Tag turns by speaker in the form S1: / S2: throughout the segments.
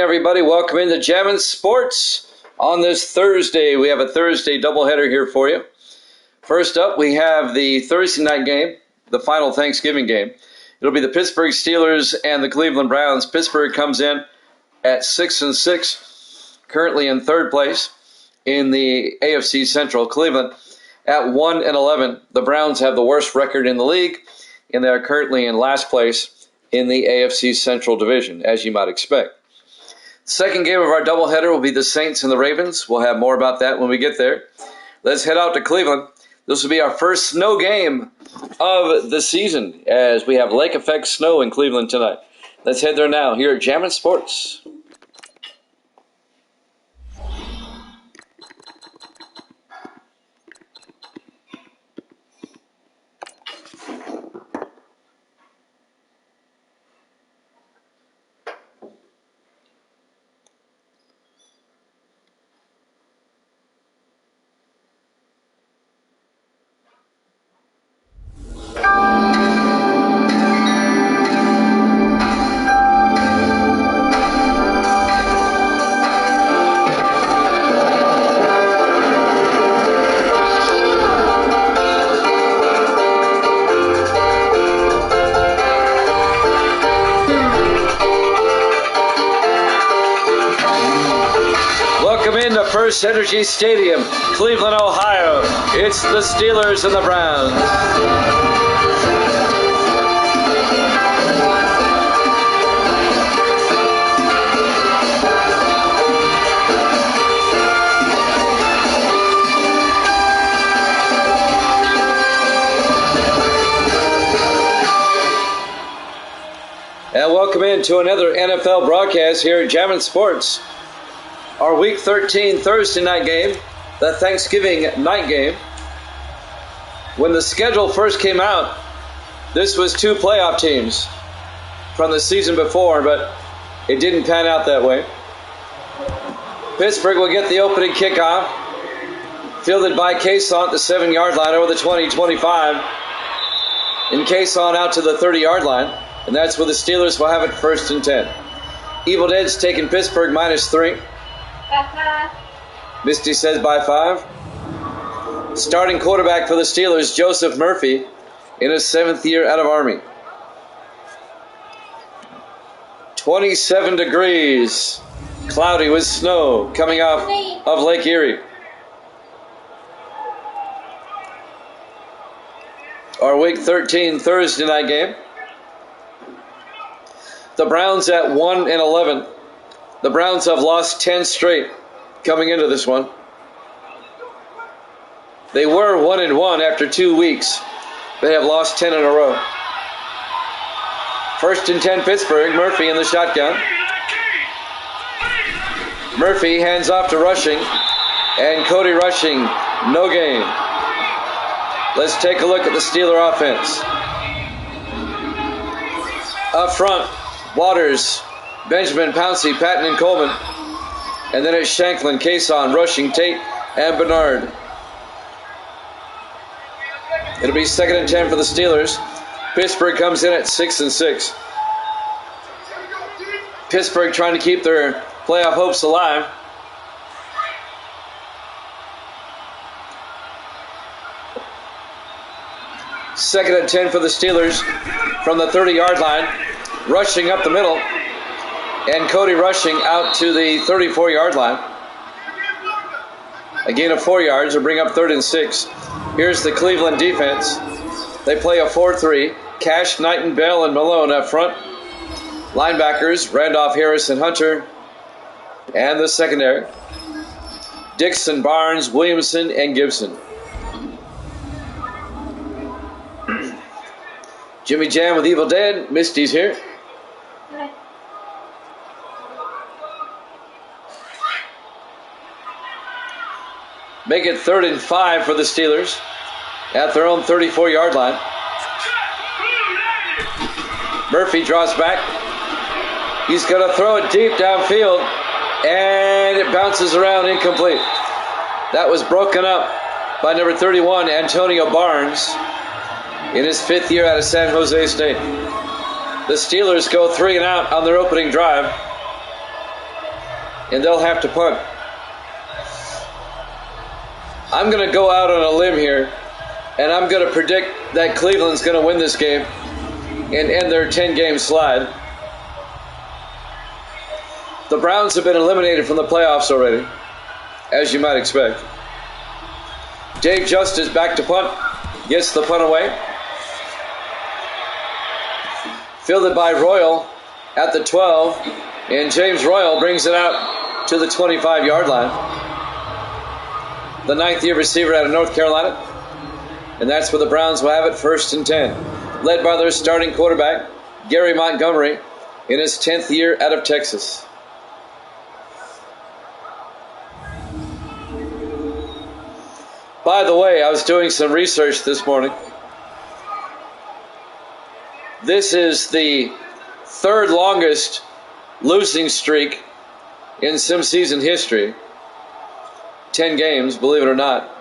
S1: everybody. Welcome into Jammin' Sports on this Thursday. We have a Thursday doubleheader here for you. First up, we have the Thursday night game, the final Thanksgiving game. It'll be the Pittsburgh Steelers and the Cleveland Browns. Pittsburgh comes in at 6-6, currently in third place in the AFC Central. Cleveland at 1-11. The Browns have the worst record in the league, and they are currently in last place in the AFC Central Division, as you might expect. Second game of our doubleheader will be the Saints and the Ravens. We'll have more about that when we get there. Let's head out to Cleveland. This will be our first snow game of the season, as we have lake effect snow in Cleveland tonight. Let's head there now here at Jammin' Sports. First Energy Stadium, Cleveland, Ohio. It's the Steelers and the Browns. And welcome into another NFL broadcast here at Jammin' Sports. Our Week 13 Thursday night game, the Thanksgiving night game. When the schedule first came out, this was two playoff teams from the season before, but it didn't pan out that way. Pittsburgh will get the opening kickoff, fielded by Cason at the 7-yard line over the 20-25. And Cason out to the 30-yard line, and that's where the Steelers will have it first and 10. Evil Dead's taking Pittsburgh -3. Misty says by 5. Starting quarterback for the Steelers, Joseph Murphy, in his 7th year out of Army. 27 degrees, cloudy with snow coming off of Lake Erie. Our Week 13 Thursday night game. The Browns at 1-11. The Browns have lost 10 straight coming into this one. They were 1-1 after 2 weeks. They have lost 10 in a row. First and 10 Pittsburgh, Murphy in the shotgun. Murphy hands off to Rushing, and Cody Rushing, no gain. Let's take a look at the Steeler offense. Up front, Waters, Benjamin, Pouncey, Patton, and Coleman. And then it's Shanklin, Cason, Rushing, Tate, and Bernard. It'll be 2nd and 10 for the Steelers. Pittsburgh comes in at 6-6. Pittsburgh trying to keep their playoff hopes alive. Second and 10 for the Steelers from the 30-yard line. Rushing up the middle. And Cody Rushing out to the 34-yard line. A gain of 4 yards will bring up 3rd and 6. Here's the Cleveland defense. They play a 4-3. Cash, Knighton, Bell, and Malone up front. Linebackers, Randolph, Harris, and Hunter. And the secondary, Dixon, Barnes, Williamson, and Gibson. Jimmy Jam with Evil Dead. Misty's here. Make it 3rd and 5 for the Steelers at their own 34-yard line. Murphy draws back. He's going to throw it deep downfield, and it bounces around incomplete. That was broken up by number 31, Antonio Barnes, in his 5th year out of San Jose State. The Steelers go 3 and out on their opening drive. and they'll have to punt. I'm going to go out on a limb here, and I'm going to predict that Cleveland's going to win this game and end their 10-game slide. The Browns have been eliminated from the playoffs already, as you might expect. Dave Justice back to punt, gets the punt away. Fielded by Royal at the 12, and James Royal brings it out to the 25-yard line. The 9th-year receiver out of North Carolina. And that's where the Browns will have it, 1st and 10. Led by their starting quarterback, Gary Montgomery, in his 10th year out of Texas. By the way, I was doing some research this morning. This is the 3rd longest losing streak in sim season history. 10 games, believe it or not.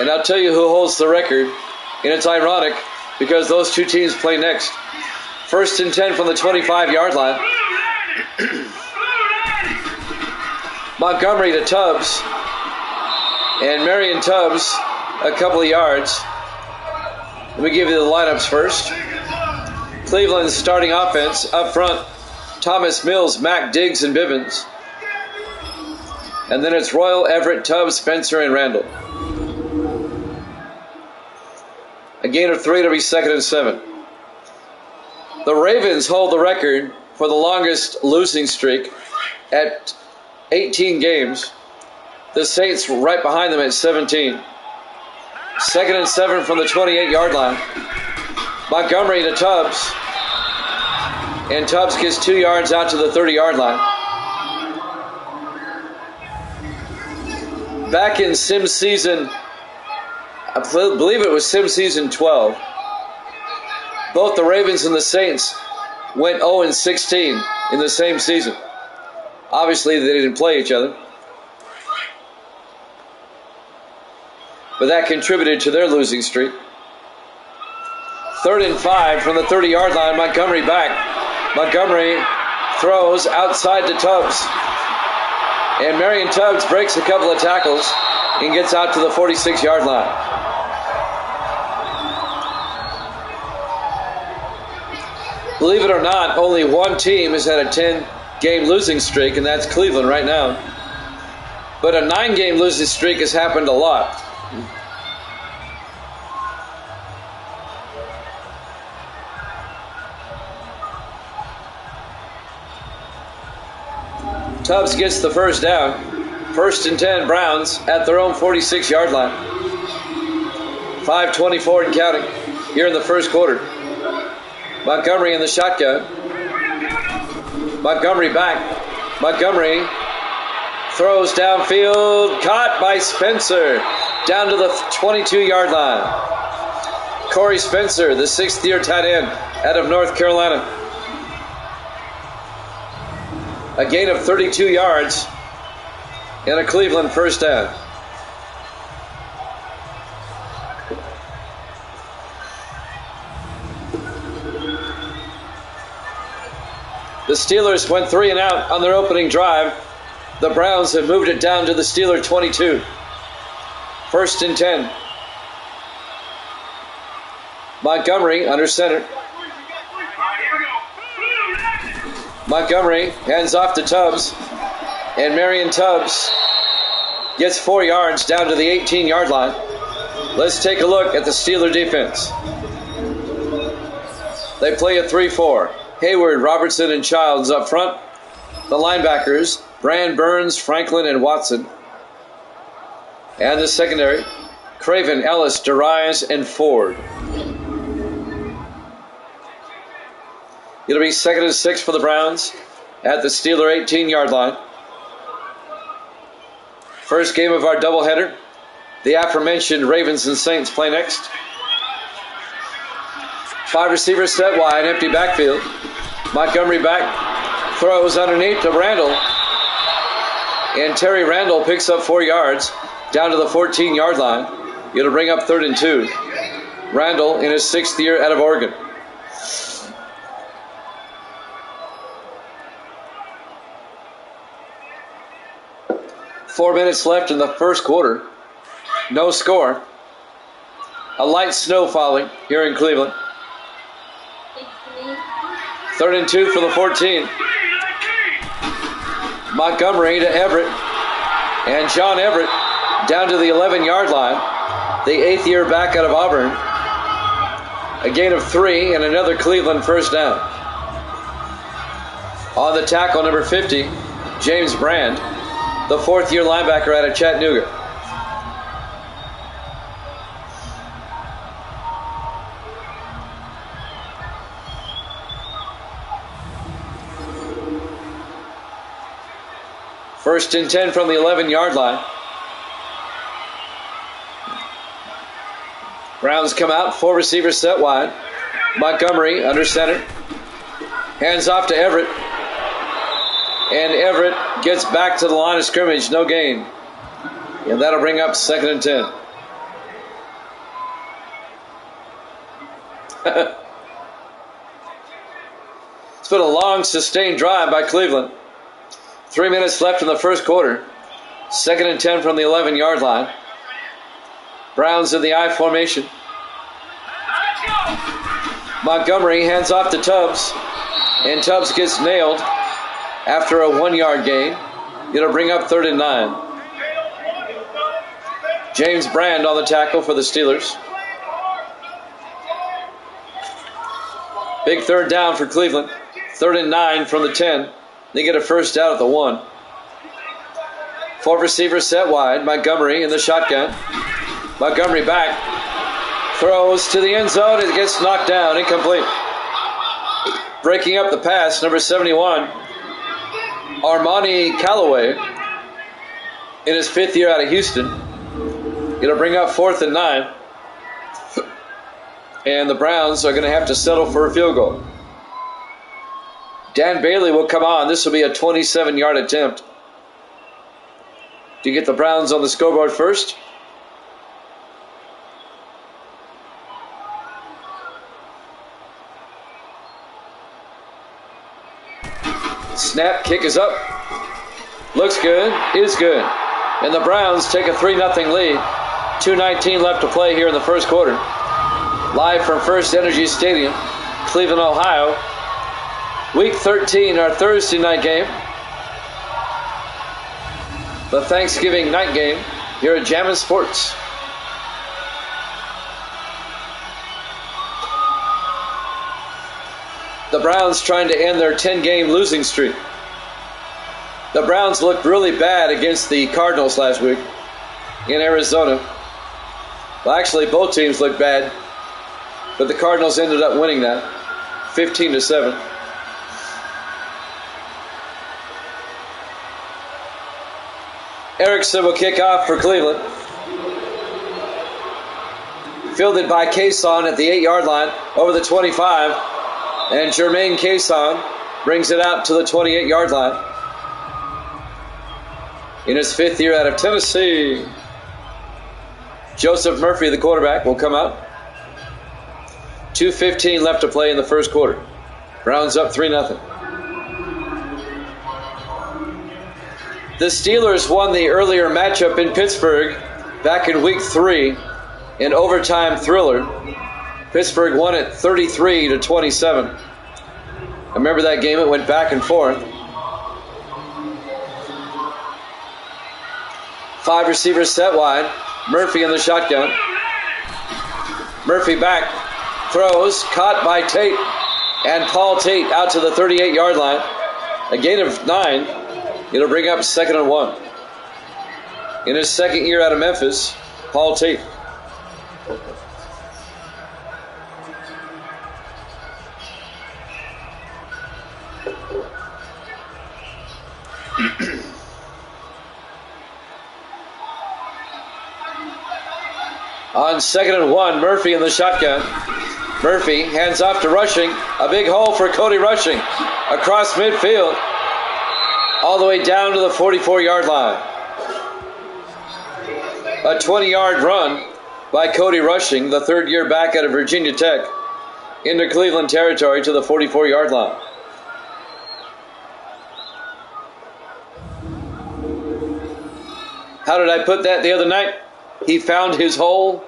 S1: And I'll tell you who holds the record. And it's ironic because those two teams play next. 1st and 10 from the 25-yard line. Montgomery to Tubbs. And Marion Tubbs a couple of yards. Let me give you the lineups first. Cleveland's starting offense up front. Thomas Mills, Mack, Diggs, and Bibbins. And then it's Royal, Everett, Tubbs, Spencer, and Randall. A gain of 3 to be 2nd and 7. The Ravens hold the record for the longest losing streak at 18 games. The Saints right behind them at 17. 2nd and 7 from the 28-yard line. Montgomery to Tubbs. And Tubbs gets 2 yards out to the 30-yard line. Back in sim season, I believe it was sim season 12, both the Ravens and the Saints went 0-16 in the same season. Obviously, they didn't play each other, but that contributed to their losing streak. 3rd and 5 from the 30-yard line. Montgomery back. Montgomery throws outside to Tubbs. And Marion Tubbs breaks a couple of tackles and gets out to the 46-yard line. Believe it or not, only one team has had a 10-game losing streak, and that's Cleveland right now. But a 9-game losing streak has happened a lot. Tubbs gets the first down. 1st and 10, Browns at their own 46-yard line. 5:24 and counting here in the first quarter. Montgomery in the shotgun. Montgomery back. Montgomery throws downfield. Caught by Spencer. Down to the 22-yard line. Corey Spencer, the 6th-year tight end out of North Carolina. A gain of 32 yards and a Cleveland first down. The Steelers went 3 and out on their opening drive. The Browns have moved it down to the Steeler 22. 1st and 10. Montgomery under center. Montgomery hands off to Tubbs, and Marion Tubbs gets 4 yards down to the 18-yard line. Let's take a look at the Steeler defense. They play a 3-4. Hayward, Robertson, and Childs up front. The linebackers, Brand, Burns, Franklin, and Watson. And the secondary, Craven, Ellis, DeRise, and Ford. It'll be 2nd and 6 for the Browns at the Steeler 18-yard line. First game of our doubleheader. The aforementioned Ravens and Saints play next. 5 receivers set wide, empty backfield. Montgomery back, throws underneath to Randall. And Terry Randall picks up 4 yards down to the 14-yard line. It'll bring up 3rd and 2. Randall in his 6th year out of Oregon. 4 minutes left in the first quarter. No score. A light snow falling here in Cleveland. 3rd and 2 for the 14. Montgomery to Everett. And John Everett down to the 11-yard line. The 8th year back out of Auburn. A gain of 3 and another Cleveland first down. On the tackle, number 50, James Brand, the 4th year linebacker out of Chattanooga. First and 10 from the 11-yard line. Browns come out, 4 receivers set wide. Montgomery under center. Hands off to Everett. And Everett gets back to the line of scrimmage, no gain. And that'll bring up 2nd and 10. It's been a long, sustained drive by Cleveland. 3 minutes left in the first quarter. 2nd and 10 from the 11-yard line. Browns in the I formation. Montgomery hands off to Tubbs. And Tubbs gets nailed after a 1-yard gain. It'll bring up 3rd and 9. James Brand on the tackle for the Steelers. Big 3rd down for Cleveland. 3rd and 9 from the 10. They get a first down at the 1. 4 receivers set wide. Montgomery in the shotgun. Montgomery back. Throws to the end zone. It gets knocked down. Incomplete. Breaking up the pass, number 71, Armani Callaway, in his 5th year out of Houston. It'll bring up 4th and 9. And the Browns are going to have to settle for a field goal. Dan Bailey will come on. This will be a 27-yard attempt. Do you get the Browns on the scoreboard first? Snap, kick is up. Looks good, is good. And the Browns take a 3-0 lead. 2:19 left to play here in the first quarter. Live from First Energy Stadium, Cleveland, Ohio. Week 13, our Thursday night game. The Thanksgiving night game here at Jammin' Sports. The Browns trying to end their 10-game losing streak. The Browns looked really bad against the Cardinals last week in Arizona. Well, actually, both teams looked bad, but the Cardinals ended up winning that, 15-7. Erickson will kick off for Cleveland. Fielded by Cason at the 8-yard line, over the 25. And Jermaine Cason brings it out to the 28-yard line. In his 5th year out of Tennessee. Joseph Murphy, the quarterback, will come out. 2:15 left to play in the first quarter. Browns up 3-0. The Steelers won the earlier matchup in Pittsburgh back in week 3, an overtime thriller. Pittsburgh won it 33-27. I remember that game, it went back and forth. 5 receivers set wide. Murphy in the shotgun. Murphy back. Throws. Caught by Tate. And Paul Tate out to the 38-yard line. A gain of 9. It'll bring up 2nd and 1. In his 2nd year out of Memphis, Paul Tate. On 2nd and 1, Murphy in the shotgun. Murphy hands off to Rushing. A big hole for Cody Rushing. Across midfield. All the way down to the 44-yard line. A 20-yard run by Cody Rushing, the 3rd year back out of Virginia Tech, into Cleveland territory to the 44-yard line. How did I put that the other night? He found his hole.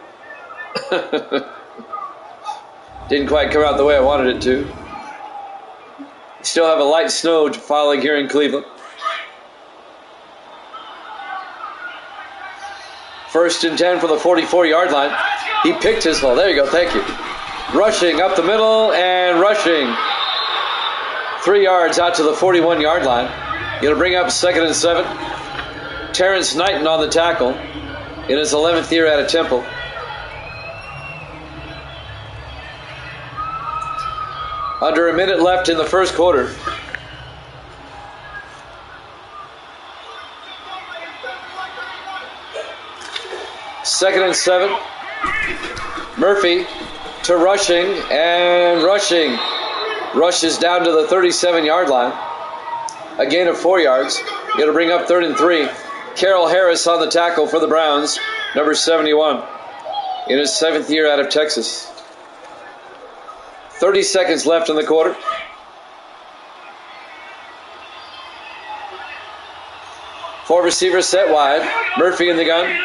S1: Didn't quite come out the way I wanted it to. Still have a light snow falling here in Cleveland. First and 10 for the 44-yard line. He picked his hole. There you go. Thank you. Rushing up the middle and rushing 3 yards out to the 41-yard line. Going to bring up 2nd and 7. Terrence Knighton on the tackle in his 11th year out of Temple. Under a minute left in the first quarter. Second and 7. Murphy to rushing and rushing. Rushes down to the 37-yard line. A gain of 4 yards. Going to bring up 3rd and 3. Carroll Harris on the tackle for the Browns, number 71, in his 7th year out of Texas. 30 seconds left in the quarter. Four receivers set wide. Murphy in the gun.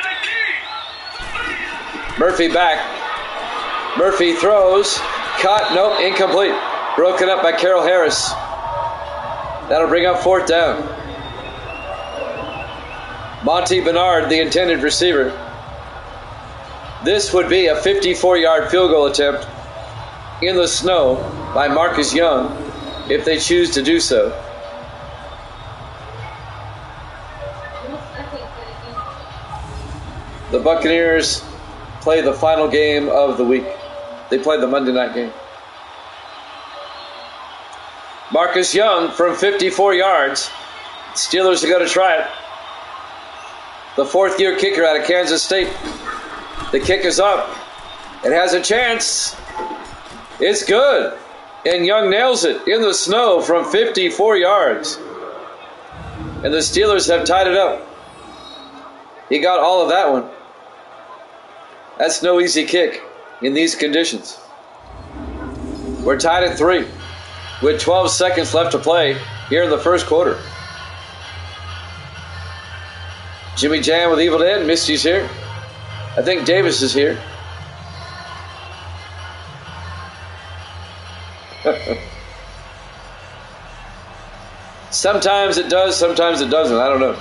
S1: Murphy back. Murphy throws. Caught. Nope. Incomplete. Broken up by Carroll Harris. That'll bring up 4th down. Monty Bernard, the intended receiver. This would be a 54-yard field goal attempt in the snow by Marcus Young if they choose to do so. The Buccaneers play the final game of the week. They play the Monday night game. Marcus Young from 54 yards. Steelers are going to try it. The 4th-year kicker out of Kansas State. The kick is up. It has a chance. It's good. And Young nails it in the snow from 54 yards. And the Steelers have tied it up. He got all of that one. That's no easy kick in these conditions. We're tied at 3 with 12 seconds left to play here in the first quarter. Jimmy Jam with Evil Dead. Misty's here. I think Davis is here. Sometimes it does, sometimes it doesn't. I don't know.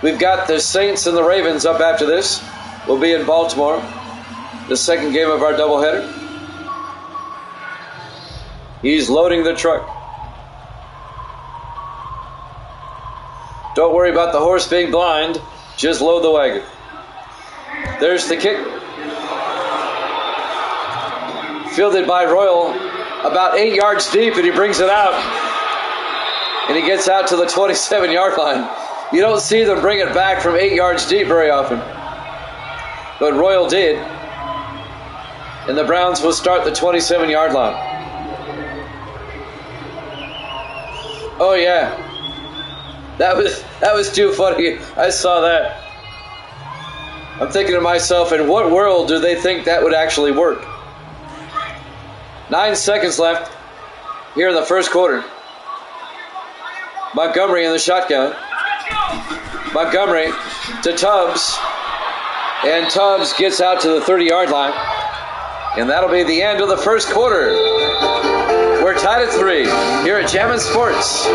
S1: We've got the Saints and the Ravens up after this. We'll be in Baltimore. The second game of our doubleheader. He's loading the truck. Don't worry about the horse being blind. Just load the wagon. There's the kick. Fielded by Royal about 8 yards deep, and he brings it out. And he gets out to the 27-yard line. You don't see them bring it back from 8 yards deep very often. But Royal did. And the Browns will start the 27-yard line. Oh, yeah. That was too funny. I saw that. I'm thinking to myself, in what world do they think that would actually work? 9 seconds left here in the first quarter. Montgomery in the shotgun. Montgomery to Tubbs. And Tubbs gets out to the 30-yard line. And that'll be the end of the first quarter. We're tied at 3 here at Jammin' Sports.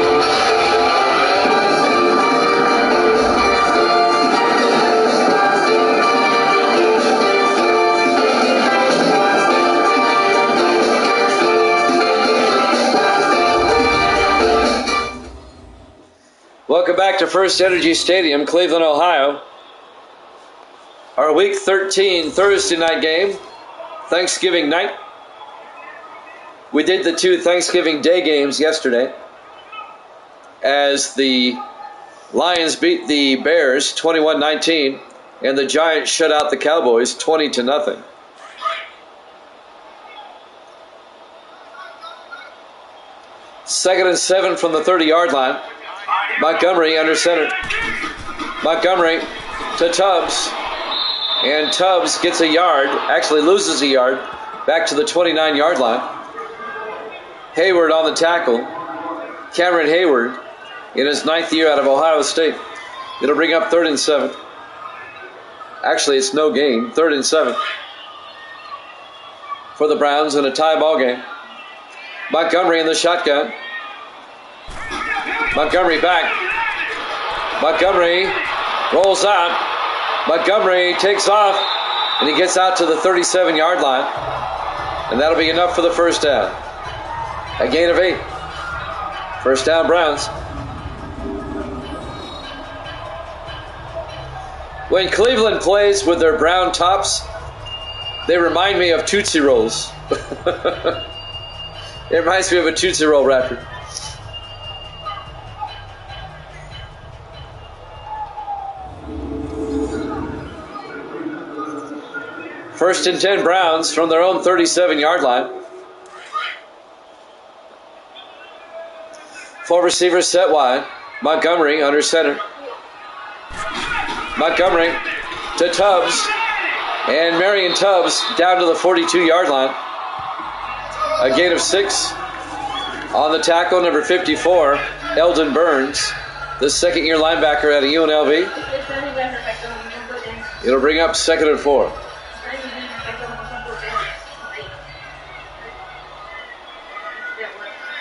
S1: Welcome back to First Energy Stadium, Cleveland, Ohio. Our Week 13 Thursday night game, Thanksgiving night. We did the 2 Thanksgiving Day games yesterday as the Lions beat the Bears 21-19 and the Giants shut out the Cowboys 20-0. Second and 7 from the 30-yard line. Montgomery under center. Montgomery to Tubbs. And Tubbs gets a yard, actually loses a yard, back to the 29-yard line. Hayward on the tackle. Cameron Hayward in his 9th year out of Ohio State. It'll bring up 3rd and 7. Actually, it's no gain. 3rd and 7 for the Browns in a tie ball game. Montgomery in the shotgun. Montgomery back. Montgomery rolls out. Montgomery takes off, and he gets out to the 37-yard line. And that'll be enough for the first down. A gain of 8. First down, Browns. When Cleveland plays with their brown tops, they remind me of Tootsie Rolls. It reminds me of a Tootsie Roll wrapper. First and 10 Browns from their own 37-yard line. 4 receivers set wide. Montgomery under center. Montgomery to Tubbs. And Marion Tubbs down to the 42-yard line. A gain of 6. On the tackle, number 54, Eldon Burns, the second-year linebacker at UNLV. It'll bring up 2nd and 4.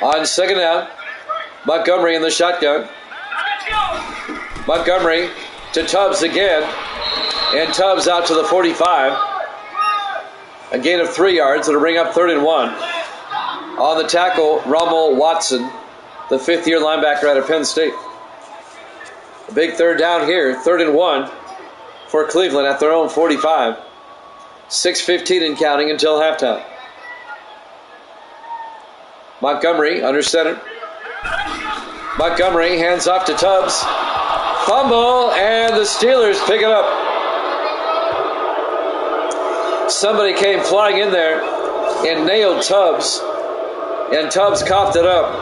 S1: On 2nd down, Montgomery in the shotgun. Montgomery to Tubbs again. And Tubbs out to the 45. A gain of 3 yards. It'll bring up 3rd and 1. On the tackle, Rummel Watson, the 5th-year linebacker out of Penn State. A big 3rd down here. 3rd and 1 for Cleveland at their own 45. 6:15 and counting until halftime. Montgomery under center. Montgomery hands off to Tubbs. Fumble, and the Steelers pick it up. Somebody came flying in there and nailed Tubbs, and Tubbs coughed it up.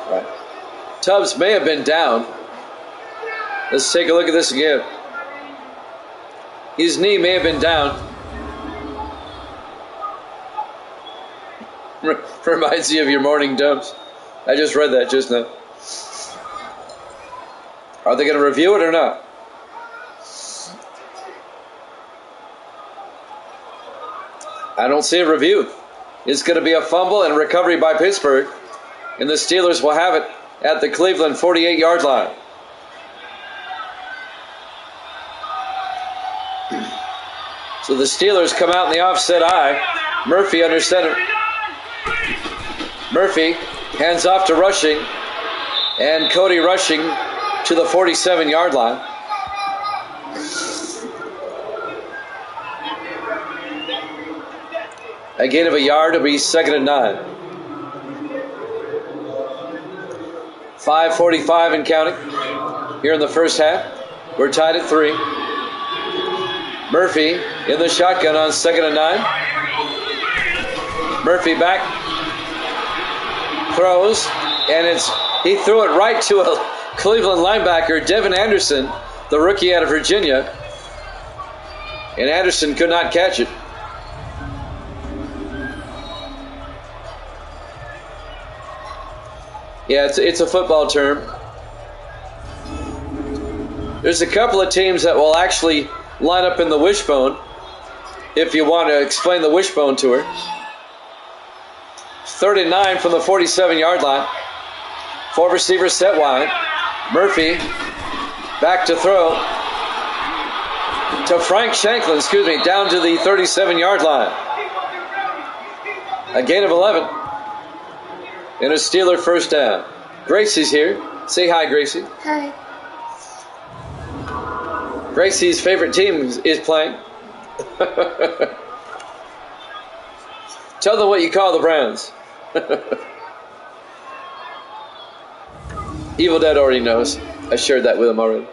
S1: Right. Tubbs may have been down. Let's take a look at this again. His knee may have been down. Reminds you of your morning dumps. I just read that just now. Are they going to review it or not? I don't see a review. It's going to be a fumble and recovery by Pittsburgh. And the Steelers will have it at the Cleveland 48-yard line. So the Steelers come out in the offset eye. Murphy under center. Murphy hands off to Rushing, and Cody Rushing to the 47-yard line. A gain of a yard. It'll be 2nd and 9. 5:45 and counting here in the first half. We're tied at 3. Murphy in the shotgun on 2nd and 9. Murphy back. Throws, and he threw it right to a Cleveland linebacker, Devin Anderson, the rookie out of Virginia. And Anderson could not catch it. Yeah, it's a football term. There's a couple of teams that will actually line up in the wishbone, if you want to explain the wishbone to her. 3rd and 9 from the 47-yard line. 4 receivers set wide. Murphy back to throw to Frank Shanklin, down to the 37-yard line. A gain of 11. And a Steeler first down. Gracie's here. Say hi, Gracie.
S2: Hi.
S1: Gracie's favorite team is playing. Tell them what you call the Browns. Evil Dead already knows. I shared that with him already.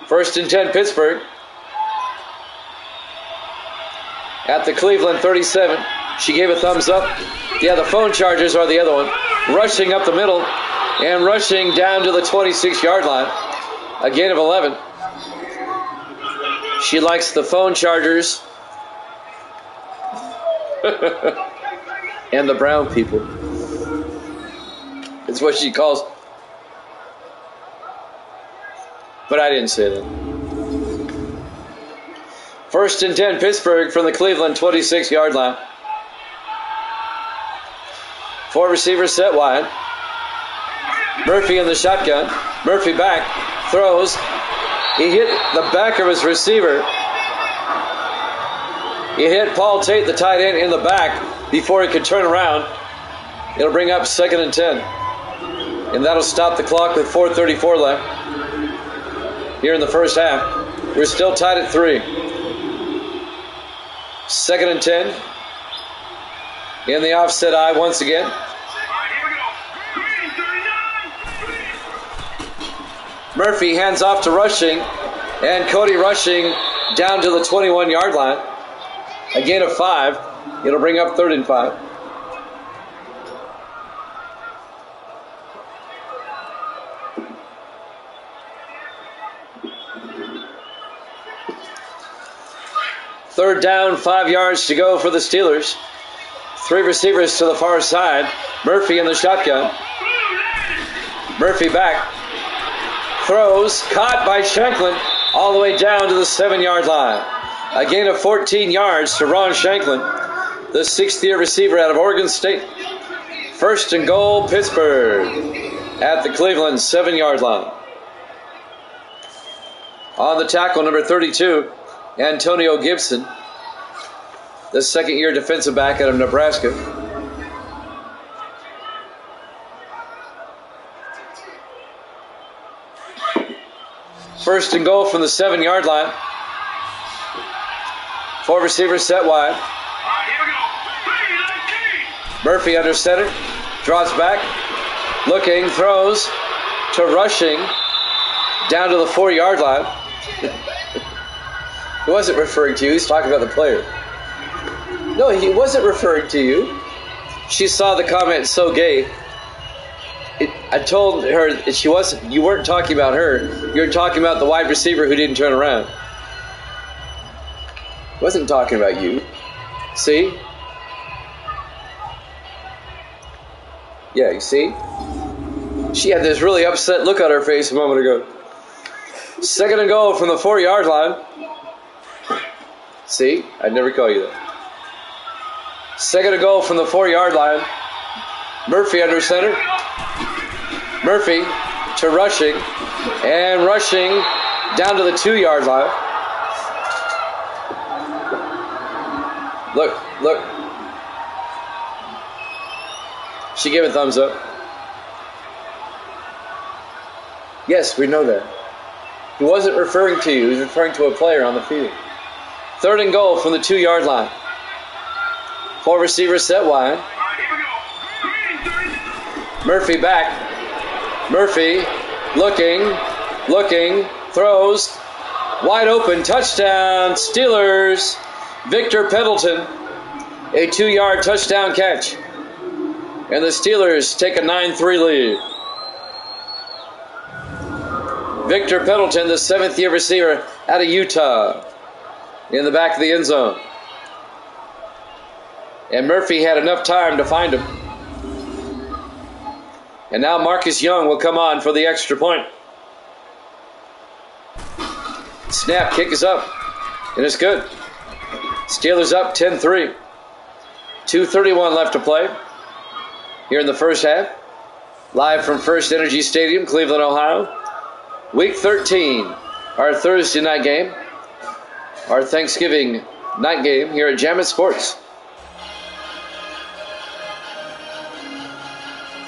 S1: 1st and 10 Pittsburgh. At the Cleveland 37. She gave a thumbs up. Yeah, the phone chargers are the other one. Rushing up the middle and rushing down to the 26-yard line. A gain of 11. She likes the phone chargers. And the brown people. It's what she calls. But I didn't say that. 1st and 10, Pittsburgh from the Cleveland 26-yard line. 4 receivers set wide. Murphy in the shotgun. Murphy back. Throws. He hit the back of his receiver. He hit Paul Tate, the tight end, in the back before he could turn around. It'll bring up 2nd and 10. And that'll stop the clock with 4:34 left. Here in the first half. We're still tied at 3. 2nd and 10. In the offset eye once again. Murphy hands off to Rushing. And Cody Rushing down to the 21-yard line. A gain of 5. It'll bring up 3rd and 5. Third down, 5 yards to go for the Steelers. 3 receivers to the far side. Murphy in the shotgun. Murphy back. Throws, caught by Shanklin, all the way down to the 7-yard line. A gain of 14 yards to Ron Shanklin, the 6th-year receiver out of Oregon State. 1st and goal, Pittsburgh, at the Cleveland 7-yard line. On the tackle, number 32, Antonio Gibson, the 2nd-year defensive back out of Nebraska. First and goal from the 7-yard line. 4 receivers set wide. Murphy under center. Draws back. Looking. Throws to Rushing. Down to the 4-yard line. He wasn't referring to you. He's talking about the player. No, he wasn't referring to you. She saw the comment, so gay. I told her that she wasn't. You weren't talking about her. You were talking about the wide receiver who didn't turn around. Wasn't talking about you. See? Yeah, you see? She had this really upset look on her face a moment ago. 2nd and goal from the 4-yard line. See? I'd never call you that. 2nd and goal from the 4-yard line. Murphy under center. Murphy to Rushing. And Rushing down to the 2-yard line. Look. She gave a thumbs up. Yes, we know that. He wasn't referring to you. He was referring to a player on the field. 3rd and goal from the 2-yard line. 4 receivers set wide. Murphy back. Murphy looking, throws. Wide open, touchdown, Steelers. Victor Pendleton, a 2-yard touchdown catch. And the Steelers take a 9-3 lead. Victor Pendleton, the 7th-year receiver out of Utah, in the back of the end zone. And Murphy had enough time to find him. And now Marcus Young will come on for the extra point. Snap, kick is up. And it's good. Steelers up 10-3. 2:31 left to play here in the first half. Live from First Energy Stadium, Cleveland, Ohio. Week 13, our Thursday night game. Our Thanksgiving night game here at Jammin' Sports.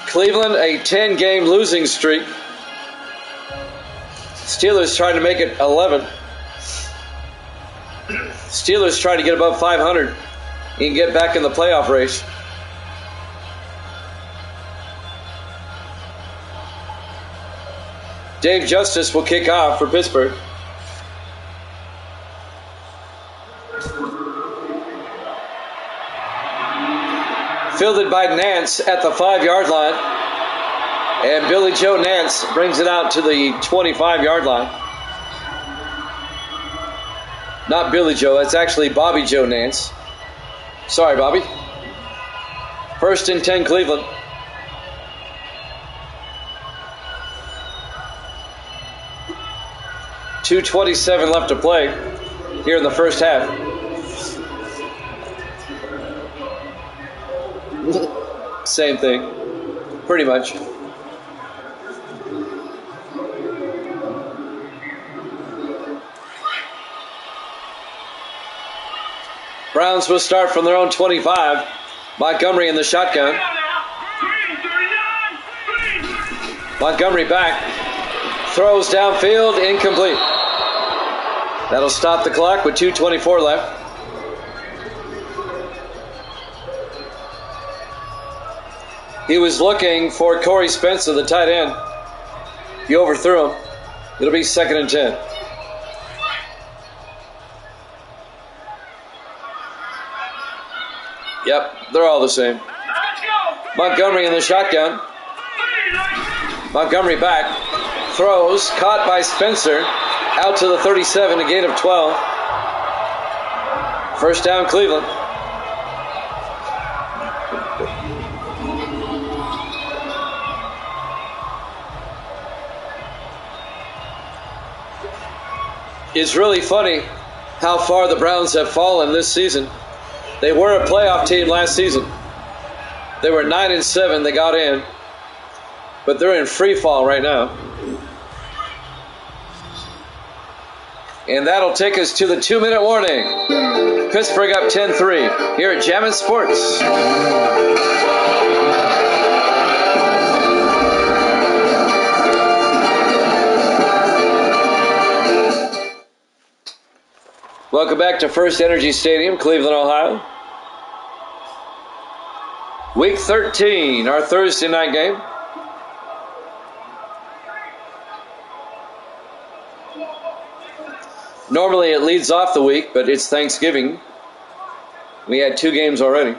S1: Cleveland, a 10-game losing streak. Steelers trying to make it 11. Steelers trying to get above 500 and get back in the playoff race. Dave Justice will kick off for Pittsburgh. Fielded by Nance at the 5-yard line. And Billy Joe Nance brings it out to the 25-yard line. Not Billy Joe, that's actually Bobby Joe Nance. Sorry, Bobby. 1st and 10, Cleveland. 2:27 left to play here in the first half. Same thing, pretty much. Browns will start from their own 25. Montgomery in the shotgun. Montgomery back. Throws downfield, incomplete. That'll stop the clock with 2:24 left. He was looking for Corey Spencer, the tight end. He overthrew him. It'll be 2nd and 10. Yep, they're all the same. Montgomery in the shotgun. Montgomery back. Throws, caught by Spencer. Out to the 37, a gain of 12. First down, Cleveland. It's really funny how far the Browns have fallen this season. They were a playoff team last season. They were 9-7. They got in, but they're in free fall right now. And that'll take us to the 2-minute warning. Pittsburgh up 10-3 here at Jammin' Sports. Welcome back to First Energy Stadium, Cleveland, Ohio. Week 13, our Thursday night game. Normally it leads off the week, but it's Thanksgiving. We had 2 games already.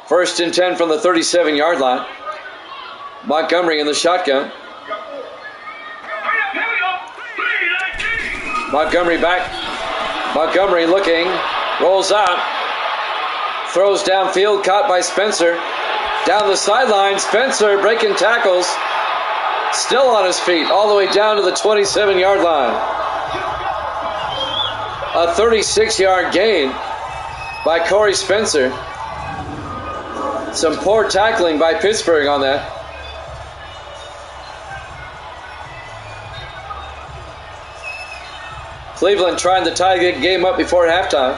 S1: 1st and 10 from the 37-yard line. Montgomery in the shotgun. Montgomery back. Montgomery looking. Rolls out. Throws downfield. Caught by Spencer. Down the sideline. Spencer breaking tackles. Still on his feet. All the way down to the 27-yard line. A 36-yard gain by Corey Spencer. Some poor tackling by Pittsburgh on that. Cleveland trying to tie the game up before halftime.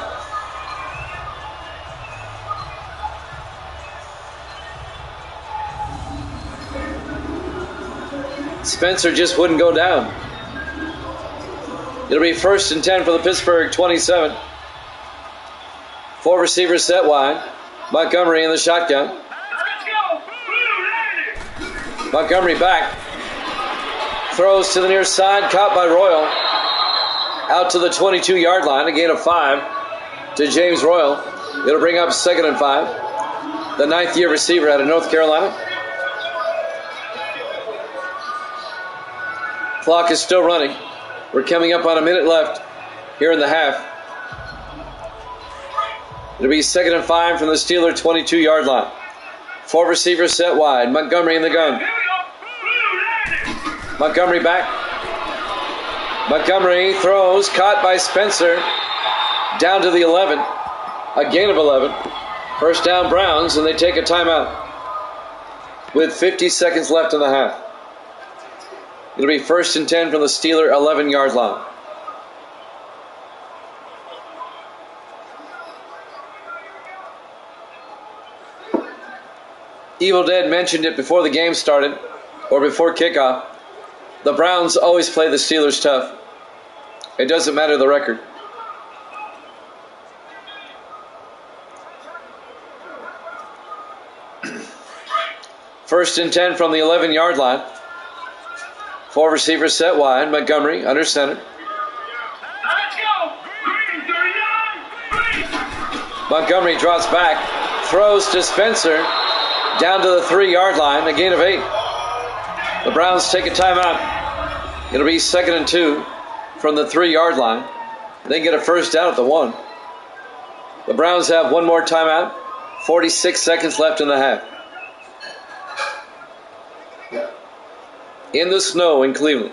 S1: Spencer just wouldn't go down. It'll be 1st and 10 for the Pittsburgh 27. 4 receivers set wide. Montgomery in the shotgun. Montgomery back. Throws to the near side, caught by Royal. Out to the 22-yard line, a gain of 5 to James Royal. It'll bring up 2nd and 5. The 9th-year receiver out of North Carolina. Clock is still running. We're coming up on a minute left here in the half. It'll be 2nd and 5 from the Steeler 22-yard line. 4 receivers set wide. Montgomery in the gun. Montgomery back. Montgomery throws, caught by Spencer. Down to the 11. A gain of 11. First down Browns, and they take a timeout with 50 seconds left in the half. It'll be 1st and 10 from the Steeler 11-yard line. Evil Dead mentioned it before the game started, or before kickoff. The Browns always play the Steelers tough. It doesn't matter the record. First and 10 from the 11-yard line. 4 receivers set wide. Montgomery under center. Montgomery drops back. Throws to Spencer. Down to the 3-yard line. A gain of 8. The Browns take a timeout. It'll be 2nd and 2 from the 3-yard line. They get a first down at the 1. The Browns have one more timeout. 46 seconds left in the half. in the snow in Cleveland.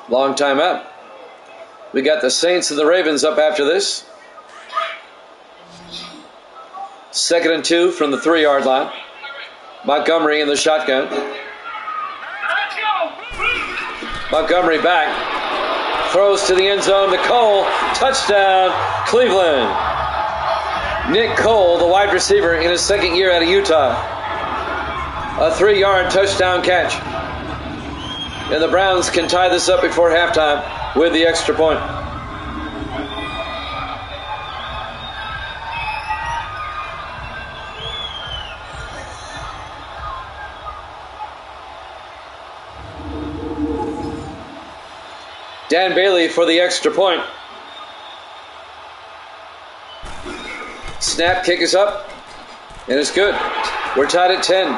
S1: Long timeout. We got the Saints and the Ravens up after this. 2nd and 2 from the 3-yard line. Montgomery in the shotgun. Montgomery back. Throws to the end zone to Cole. Touchdown, Cleveland. Nick Cole, the wide receiver in his 2nd year out of Utah. A 3-yard touchdown catch. And the Browns can tie this up before halftime with the extra point. Dan Bailey for the extra point. Snap, kick is up, and it's good. We're tied at 10.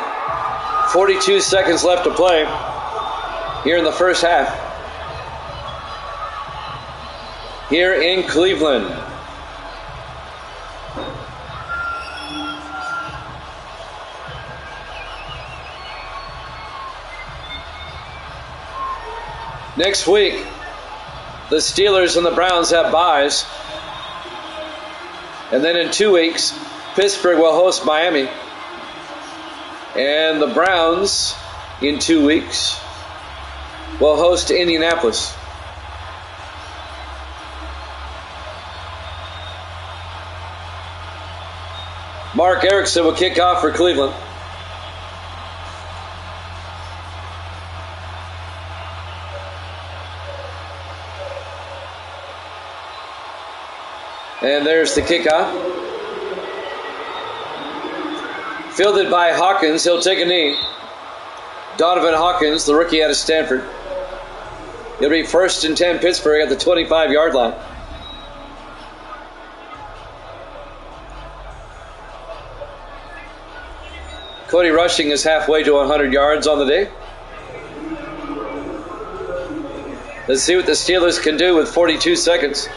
S1: 42 seconds left to play here in the first half. Here in Cleveland. Next week, the Steelers and the Browns have byes. And then in 2 weeks, Pittsburgh will host Miami. And the Browns, in 2 weeks, will host Indianapolis. Mark Erickson will kick off for Cleveland. And there's the kickoff. Fielded by Hawkins. He'll take a knee. Donovan Hawkins, the rookie out of Stanford. It'll be 1st and 10 Pittsburgh at the 25-yard line. Cody Rushing is halfway to 100 yards on the day. Let's see what the Steelers can do with 42 seconds.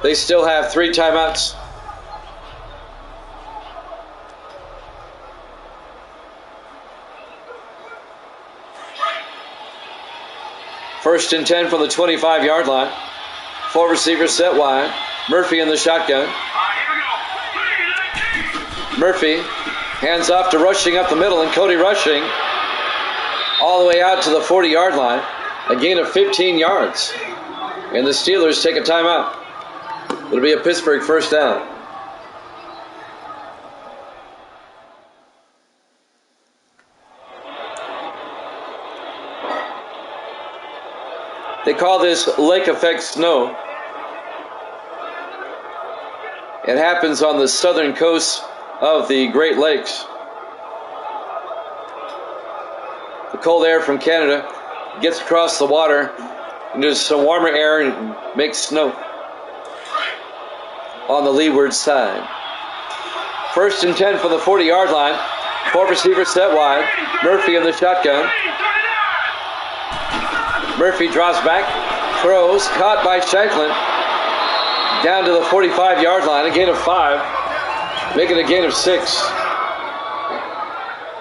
S1: They still have 3 timeouts. First and 10 from the 25-yard line. 4 receivers set wide. Murphy in the shotgun. Murphy hands off to Rushing up the middle, and Cody Rushing all the way out to the 40-yard line. A gain of 15 yards. And the Steelers take a timeout. It'll be a Pittsburgh first down. They call this lake effect snow. It happens on the southern coast of the Great Lakes. The cold air from Canada gets across the water into some warmer air and makes snow on the leeward side. First and 10 from the 40-yard line. 4 receivers set wide. Murphy in the shotgun. Murphy drops back, throws, caught by Shanklin. Down to the 45-yard line, a gain of 5, making a gain of 6.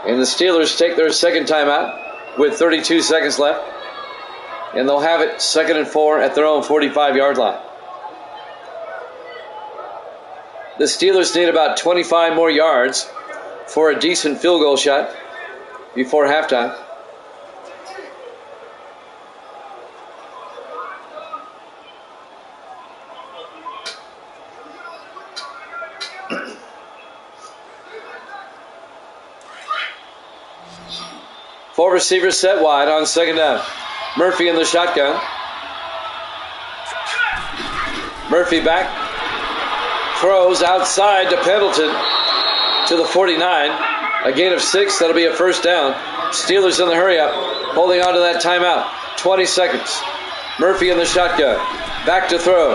S1: And the Steelers take their second timeout with 32 seconds left. And they'll have it 2nd and 4 at their own 45-yard line. The Steelers need about 25 more yards for a decent field goal shot before halftime. Four receivers set wide on 2nd down. Murphy in the shotgun. Murphy back. Throws outside to Pendleton to the 49. A gain of 6. That'll be a first down. Steelers in the hurry up. Holding on to that timeout. 20 seconds. Murphy in the shotgun. Back to throw.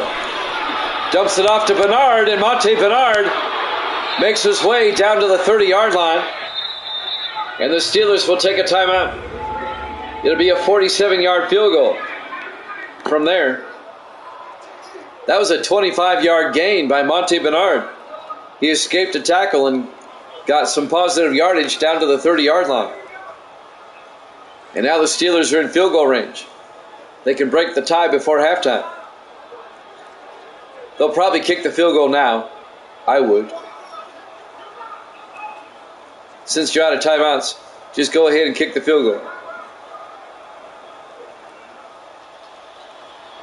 S1: Dumps it off to Bernard, and Monte Bernard makes his way down to the 30-yard line. And the Steelers will take a timeout. It'll be a 47-yard field goal from there. That was a 25-yard gain by Monte Bernard. He escaped a tackle and got some positive yardage down to the 30-yard line. And now the Steelers are in field goal range. They can break the tie before halftime. They'll probably kick the field goal now. I would. Since you're out of timeouts, just go ahead and kick the field goal.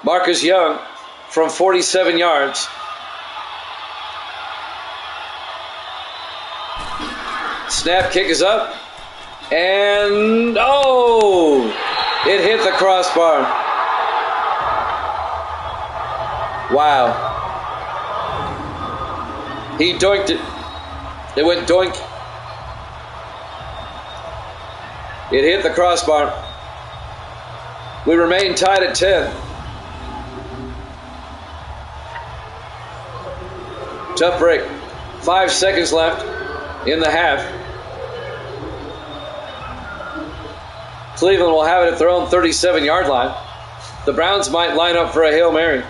S1: Marcus Young from 47 yards. Snap, kick is up. And, oh! It hit the crossbar. Wow. He doinked it. It went doink. It hit the crossbar. We remain tied at 10. Tough break. 5 seconds left in the half. Cleveland will have it at their own 37-yard line. The Browns might line up for a Hail Mary.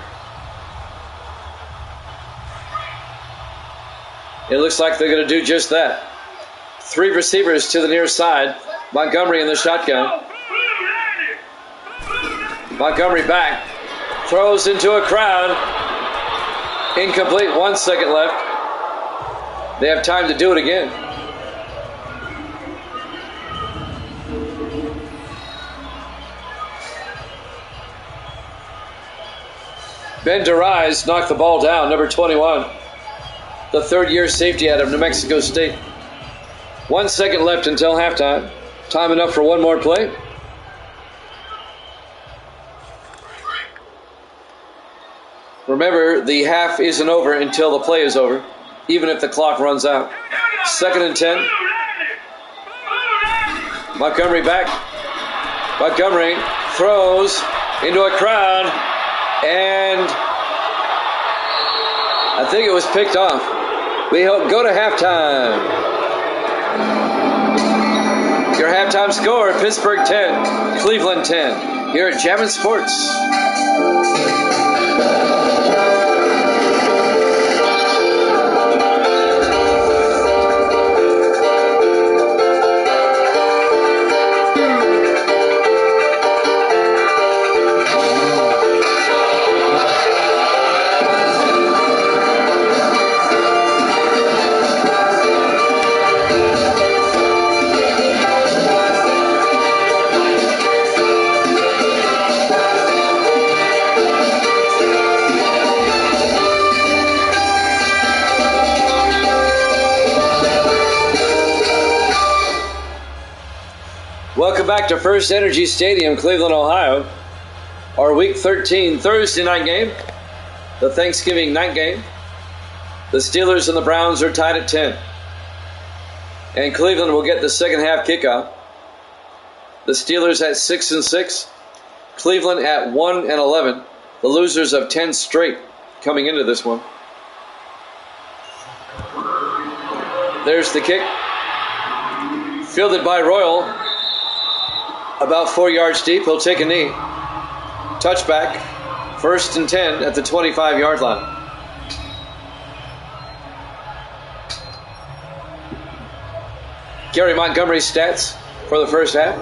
S1: It looks like they're going to do just that. 3 receivers to the near side. Montgomery in the shotgun. Montgomery back. Throws into a crowd. Incomplete. 1 second left. They have time to do it again. Ben DeRise knocked the ball down, number 21. The third-year safety out of New Mexico State. 1 second left until halftime. Time enough for one more play. Remember, the half isn't over until the play is over, even if the clock runs out. 2nd and 10. Montgomery back. Montgomery throws into a crowd, and I think it was picked off. We go to halftime. Your halftime score, Pittsburgh 10, Cleveland 10, here at Jammin' Sports. Welcome back to First Energy Stadium, Cleveland, Ohio. Our Week 13 Thursday night game, the Thanksgiving night game. The Steelers and the Browns are tied at 10. And Cleveland will get the second half kickoff. The Steelers at 6-6. Cleveland at 1-11. The losers of 10 straight coming into this one. There's the kick. Fielded by Royal. About 4 yards deep. He'll take a knee. Touchback. 1st and 10 at the 25-yard line. Gary Montgomery's stats for the first half.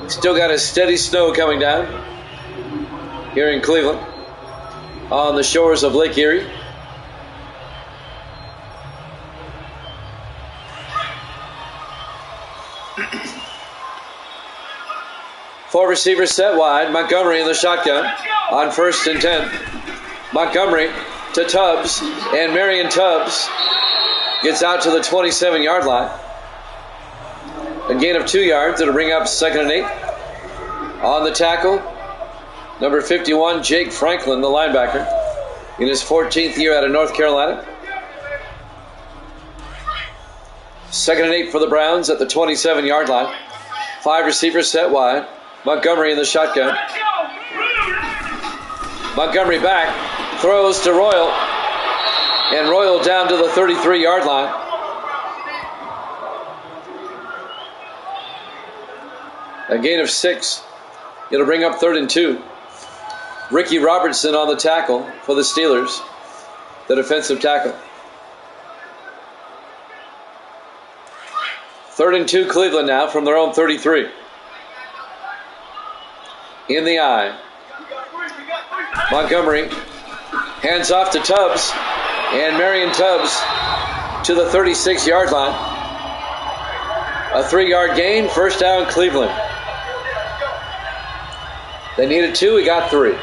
S1: Still got a steady snow coming down here in Cleveland on the shores of Lake Erie. Four receivers set wide. Montgomery in the shotgun on 1st and 10. Montgomery to Tubbs, and Marion Tubbs gets out to the 27-yard line. A gain of 2 yards. It'll bring up 2nd and 8. On the tackle, number 51, Jake Franklin, the linebacker, in his 14th year out of North Carolina. 2nd and 8 for the Browns at the 27-yard line. 5 receivers set wide. Montgomery in the shotgun. Montgomery back. Throws to Royal. And Royal down to the 33-yard line. A gain of 6. It'll bring up 3rd and 2. Ricky Robertson on the tackle for the Steelers, the defensive tackle. 3rd and 2 Cleveland now from their own 33. In the eye. Montgomery hands off to Tubbs, and Marion Tubbs to the 36-yard line. A 3-yard gain, first down Cleveland. They needed 2, he got 3.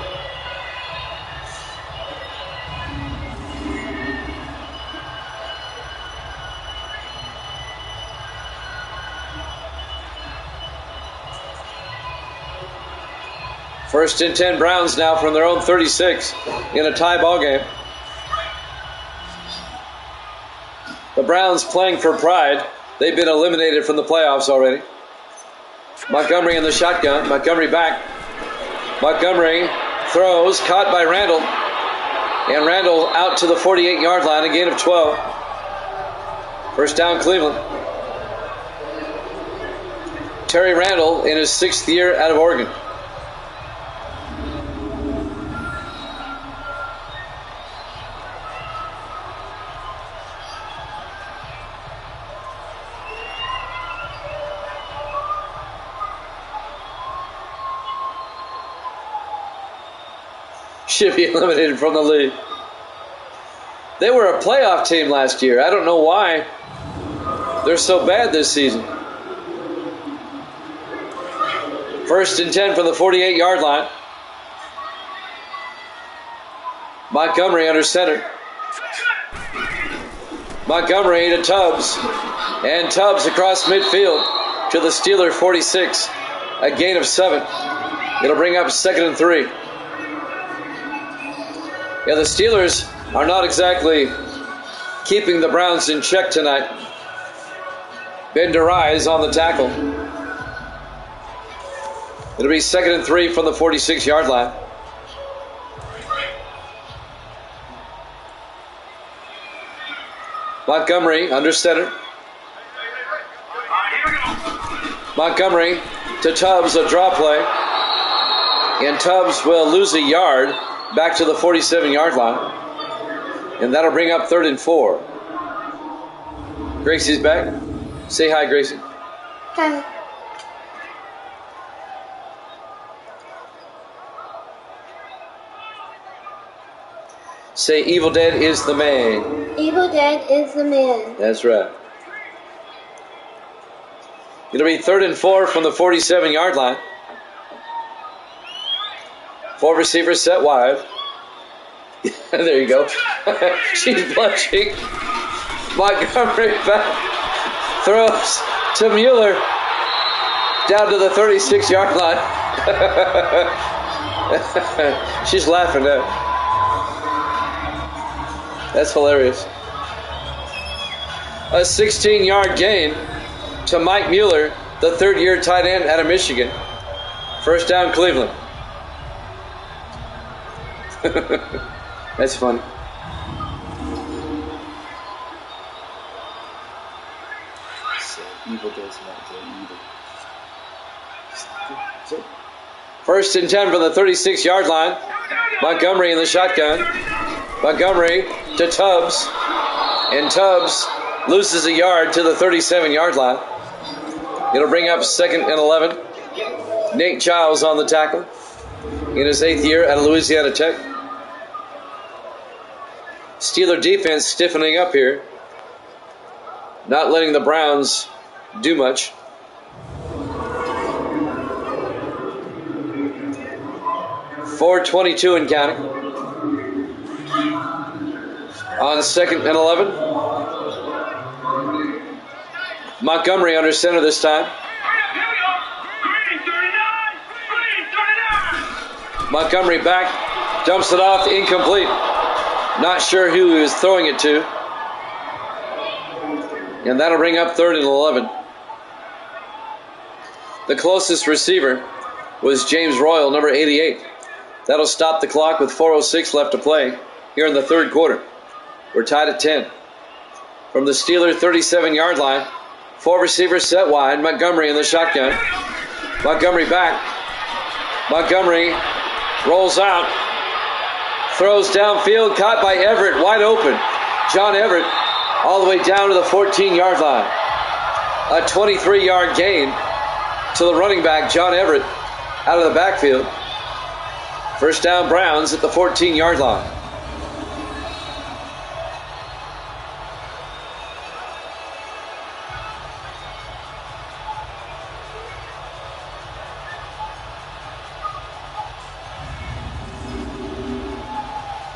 S1: First and 10 Browns now from their own 36 in a tie ball game. The Browns playing for pride. They've been eliminated from the playoffs already. Montgomery in the shotgun. Montgomery back. Montgomery throws, caught by Randall. And Randall out to the 48-yard line, a gain of 12. First down Cleveland. Terry Randall in his 6th year out of Oregon. Should be eliminated from the league. They were a playoff team last year. I don't know why they're so bad this season. First and 10 from the 48-yard line. Montgomery under center. Montgomery to Tubbs. And Tubbs across midfield to the Steeler 46. A gain of 7. It'll bring up 2nd and 3. Yeah, the Steelers are not exactly keeping the Browns in check tonight. Ben DeRye is on the tackle. It'll be 2nd and 3 from the 46-yard line. Montgomery under center. Montgomery to Tubbs, a draw play. And Tubbs will lose a yard back to the 47-yard line. And that'll bring up 3rd and 4. Gracie's back. Say hi, Gracie.
S2: Hi.
S1: Say Evil Dead is the man.
S2: Evil Dead is the man.
S1: That's right. It'll be 3rd and 4 from the 47-yard line. 4 receivers set wide. There you go. She's blushing. Montgomery back. Throws to Mueller. Down to the 36-yard line. She's laughing now. That's hilarious. A 16-yard gain to Mike Mueller, the 3rd-year tight end out of Michigan. First down, Cleveland. That's funny. Evil does not do either. First and 10 from the 36-yard line. Montgomery in the shotgun. Montgomery to Tubbs. And Tubbs loses a yard to the 37-yard line. It'll bring up 2nd and 11. Nate Childs on the tackle in his 8th year at Louisiana Tech. Steeler defense stiffening up here. Not letting the Browns do much. .422 and counting. On 2nd and 11. Montgomery under center this time. Montgomery back, dumps it off, incomplete. Not sure who he was throwing it to. And that'll bring up 3rd and 11. The closest receiver was James Royal, number 88. That'll stop the clock with 4:06 left to play here in the 3rd quarter. We're tied at 10. From the Steeler 37-yard line, 4 receivers set wide. Montgomery in the shotgun. Montgomery back. Montgomery rolls out. Throws downfield, caught by Everett, wide open. John Everett all the way down to the 14-yard line. A 23-yard gain to the running back, John Everett, out of the backfield. First down, Browns at the 14-yard line.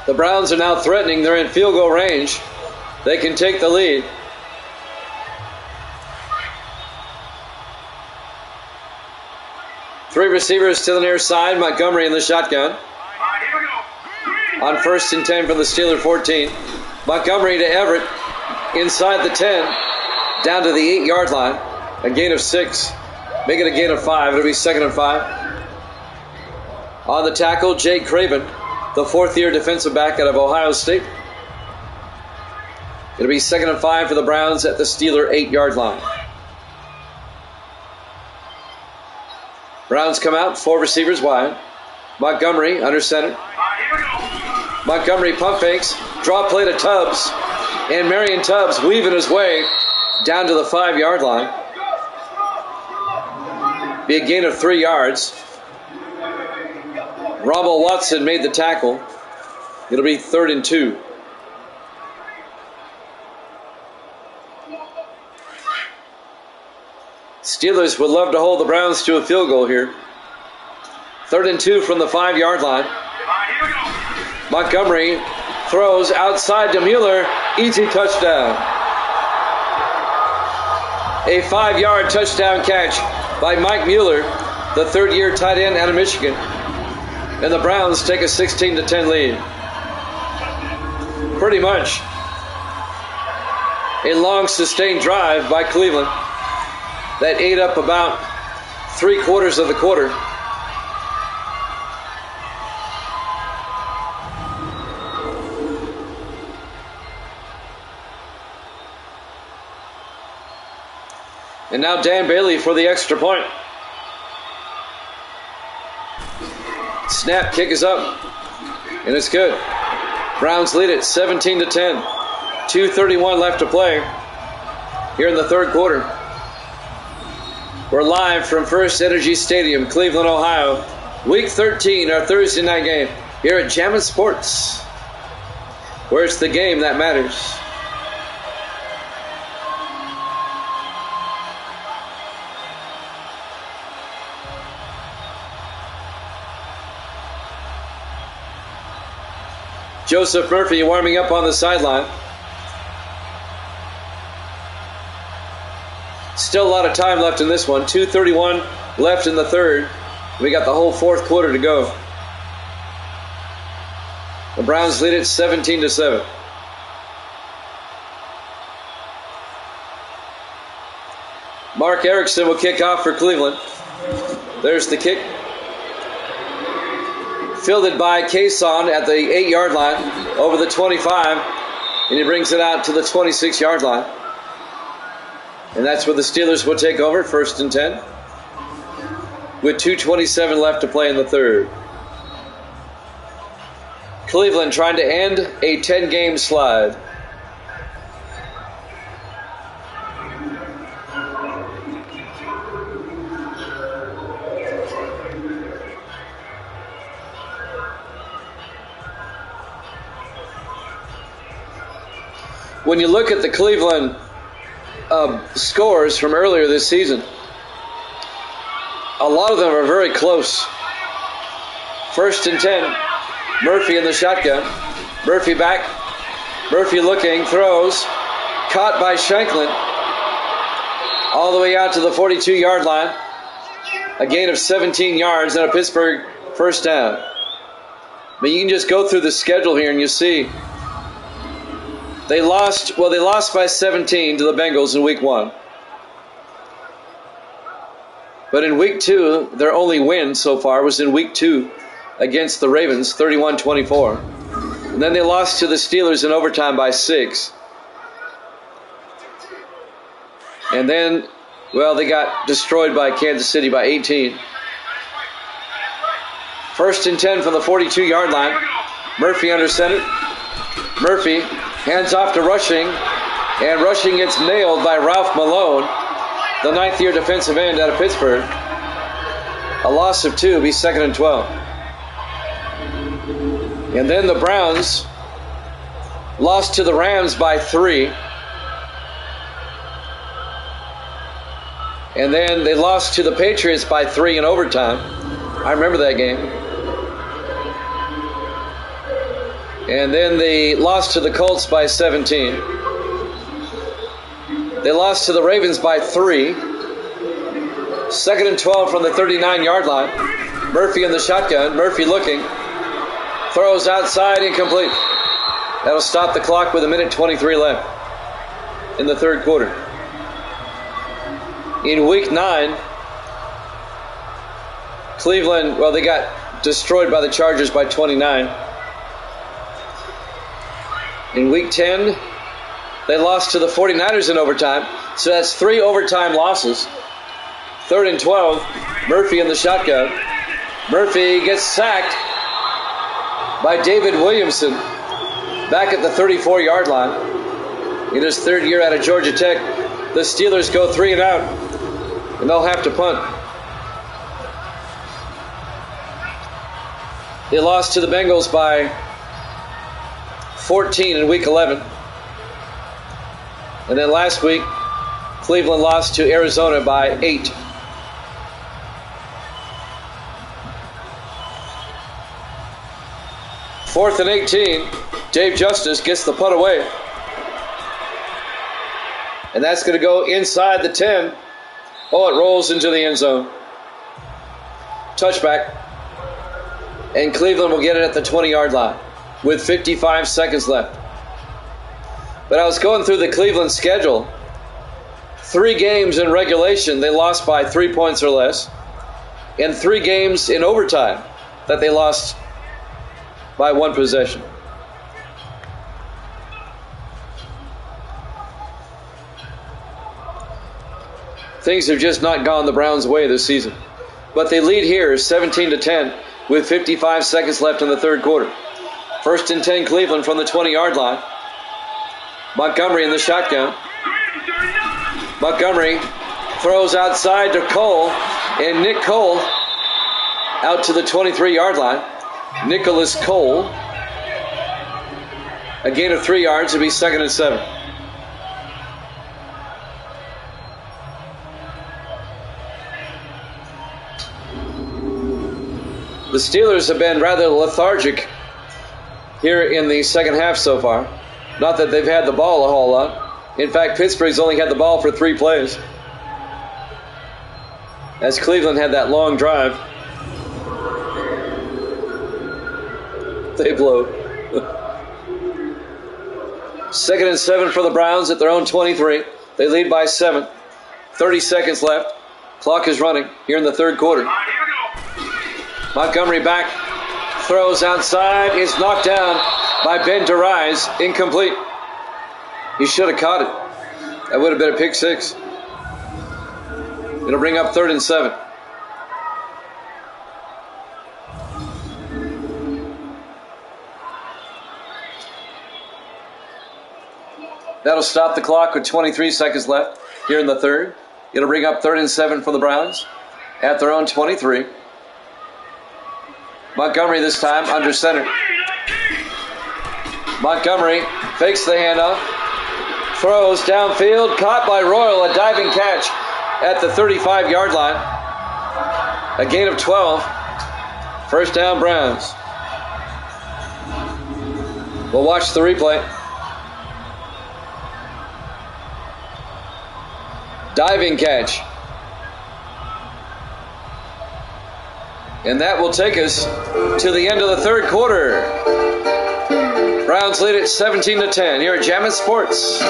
S1: The Browns are now threatening. They're in field goal range. They can take the lead. Three receivers to the near side. Montgomery in the shotgun. On 1st and 10 from the Steeler 14. Montgomery to Everett. Inside the 10. Down to the 8-yard line. A gain of 6. Make it a gain of 5. It'll be 2nd and 5. On the tackle, Jake Craven, the 4th-year defensive back out of Ohio State. It'll be 2nd and 5 for the Browns at the Steeler 8-yard line. Browns come out, 4 receivers wide. Montgomery under center. Montgomery pump fakes, draw play to Tubbs. And Marion Tubbs weaving his way down to the 5-yard line. Be a gain of 3 yards. Rommel Watson made the tackle. It'll be 3rd and 2. Steelers would love to hold the Browns to a field goal here. 3rd and 2 from the 5-yard line. Montgomery throws outside to Mueller. Easy touchdown. A 5-yard touchdown catch by Mike Mueller, the 3rd-year tight end out of Michigan. And the Browns take a 16-10 lead. Pretty much a long sustained drive by Cleveland that ate up about 3/4 of the quarter. And now Dan Bailey for the extra point. Snap, kick is up, and it's good. Browns lead it 17-10. 2:31 left to play here in the 3rd quarter. We're live from First Energy Stadium, Cleveland, Ohio. Week 13, our Thursday night game here at Jammin' Sports, where it's the game that matters. Joseph Murphy warming up on the sideline. Still a lot of time left in this one. 2:31 left in the 3rd. We got the whole 4th quarter to go. The Browns lead it 17-7. Mark Erickson will kick off for Cleveland. There's the kick. Fielded by Cason at the 8-yard line, over the 25, and he brings it out to the 26-yard line. And that's where the Steelers will take over, 1st and 10, with 2:27 left to play in the 3rd. Cleveland trying to end a 10-game slide. When you look at the Cleveland scores from earlier this season, a lot of them are very close. 1st and 10, Murphy in the shotgun. Murphy back. Murphy looking, throws. Caught by Shanklin. All the way out to the 42-yard line. A gain of 17 yards and a Pittsburgh first down. But you can just go through the schedule here and you see they lost by 17 to the Bengals in week 1. But in week 2, their only win so far was in week 2 against the Ravens, 31-24. And then they lost to the Steelers in overtime by 6. And then Well, they got destroyed by Kansas City by 18. 1st and 10 from the 42-yard line. Murphy under center. Murphy hands off to Rushing, and Rushing gets nailed by Ralph Malone, the 9th-year defensive end out of Pittsburgh. A loss of 2, it'll be 2nd and 12. And then the Browns lost to the Rams by 3. And then they lost to the Patriots by 3 in overtime. I remember that game. And then they lost to the Colts by 17. They lost to the Ravens by 3. 2nd and 12 from the 39-yard line. Murphy in the shotgun. Murphy looking. Throws outside, incomplete. That'll stop the clock with 1:23 left in the third quarter. In week 9, Cleveland, well, they got destroyed by the Chargers by 29. In week 10, they lost to the 49ers in overtime. So that's 3 overtime losses. 3rd and 12, Murphy in the shotgun. Murphy gets sacked by David Williamson back at the 34-yard line. In his 3rd year out of Georgia Tech, the Steelers go 3 and out, and they'll have to punt. They lost to the Bengals by 14 in week 11. And then last week, Cleveland lost to Arizona by 8. Fourth and 18, Dave Justice gets the punt away. And that's going to go inside the 10. Oh, it rolls into the end zone. Touchback. And Cleveland will get it at the 20-yard line with 55 seconds left. But I was going through the Cleveland schedule. 3 games in regulation, they lost by 3 points or less. And 3 games in overtime that they lost by 1 possession. Things have just not gone the Browns' way this season. But they lead here 17-10 with 55 seconds left in the third quarter. 1st and 10 Cleveland from the 20-yard line. Montgomery in the shotgun. Montgomery throws outside to Cole, and Nick Cole out to the 23-yard line. Nicholas Cole. A gain of 3 yards. It'll be 2nd and 7. The Steelers have been rather lethargic here in the second half so far. Not that they've had the ball a whole lot. In fact, Pittsburgh's only had the ball for 3 plays, as Cleveland had that long drive. They blow. 2nd and 7 for the Browns at their own 23. They lead by 7. 30 seconds left. Clock is running here in the third quarter. Montgomery back. Throws outside. Is knocked down by Ben DeRise. Incomplete. He should have caught it. That would have been a pick 6. It'll bring up 3rd and 7. That'll stop the clock with 23 seconds left here in the third. It'll bring up 3rd and 7 for the Browns at their own 23. Montgomery this time under center. Montgomery fakes the handoff. Throws downfield. Caught by Royal. A diving catch at the 35-yard line. A gain of 12. First down, Browns. We'll watch the replay. Diving catch. And that will take us to the end of the third quarter. Browns lead at 17-10 here at Jammin' Sports.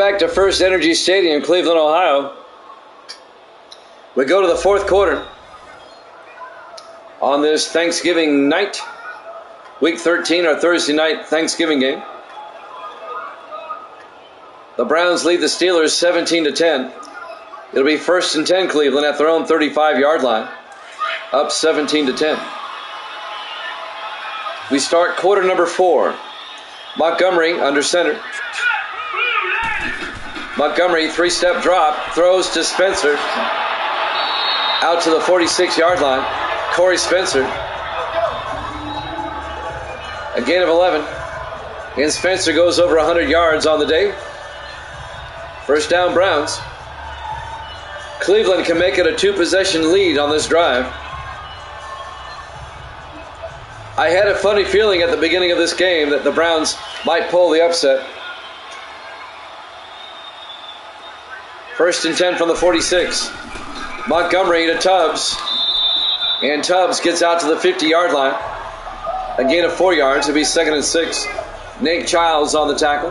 S1: back to First Energy Stadium, Cleveland, Ohio. We go to the fourth quarter on this Thanksgiving night, Week 13, our Thursday night Thanksgiving game. The Browns lead the Steelers 17-10. It'll be 1st and 10 Cleveland at their own 35-yard line, up 17-10. We start quarter number 4. Montgomery under center. Montgomery, 3-step drop, throws to Spencer. Out to the 46-yard line. Corey Spencer. A gain of 11. And Spencer goes over 100 yards on the day. First down, Browns. Cleveland can make it a 2-possession lead on this drive. I had a funny feeling at the beginning of this game that the Browns might pull the upset. 1st and 10 from the 46. Montgomery to Tubbs. And Tubbs gets out to the 50-yard line. A gain of 4 yards. It'll be 2nd and 6. Nate Childs on the tackle.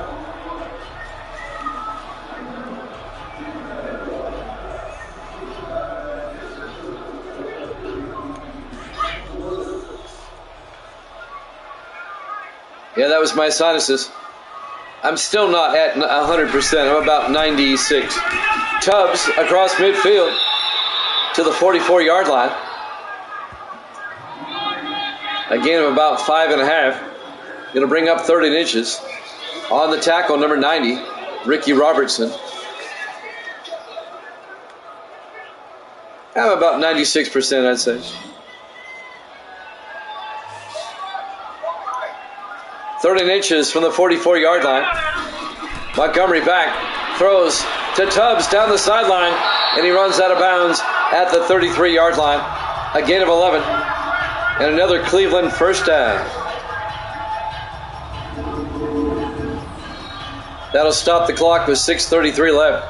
S1: Yeah, that was my sinuses. I'm still not at 100%. I'm about 96. Tubbs across midfield to the 44-yard line. A gain of about 5.5. It'll bring up 30 inches. On the tackle, number 90, Ricky Robertson. I'm about 96%, I'd say. 30 inches from the 44-yard line. Montgomery back, throws to Tubbs down the sideline, and he runs out of bounds at the 33-yard line. A gain of 11, and another Cleveland first down. That'll stop the clock with 6:33 left.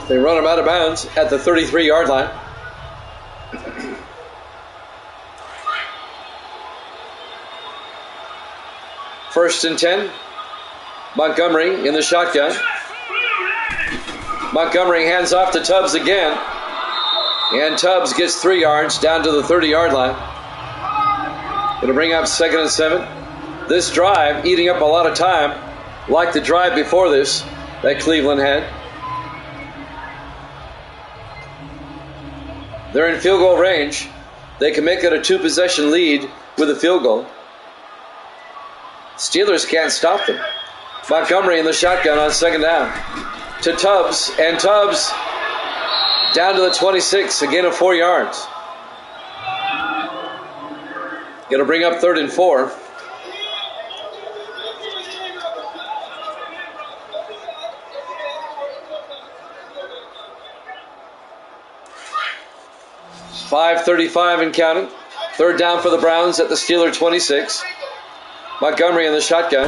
S1: They run him out of bounds at the 33-yard line. First and 10. Montgomery in the shotgun. Montgomery hands off to Tubbs again. And Tubbs gets 3 yards down to the 30-yard line. It'll bring up 2nd and 7. This drive eating up a lot of time, like the drive before this that Cleveland had. They're in field goal range. They can make it a 2-possession lead with a field goal. Steelers can't stop them. Montgomery in the shotgun on 2nd down. To Tubbs, and Tubbs down to the 26, a gain of 4 yards. Going to bring up 3rd and 4. .5:35 and counting. 3rd down for the Browns at the Steeler 26. Montgomery in the shotgun.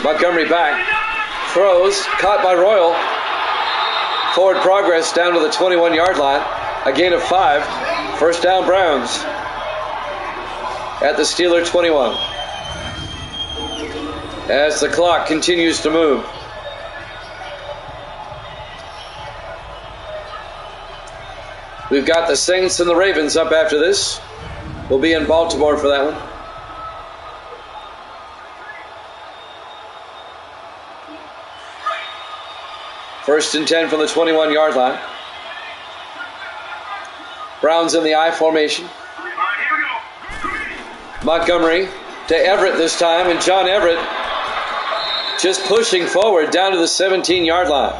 S1: Montgomery back. Throws. Caught by Royal. Forward progress down to the 21-yard line. A gain of 5. First down, Browns at the Steeler 21. As the clock continues to move. We've got the Saints and the Ravens up after this. We'll be in Baltimore for that one. First and 10 from the 21-yard line. Browns in the I formation. Montgomery to Everett this time, and John Everett just pushing forward down to the 17-yard line.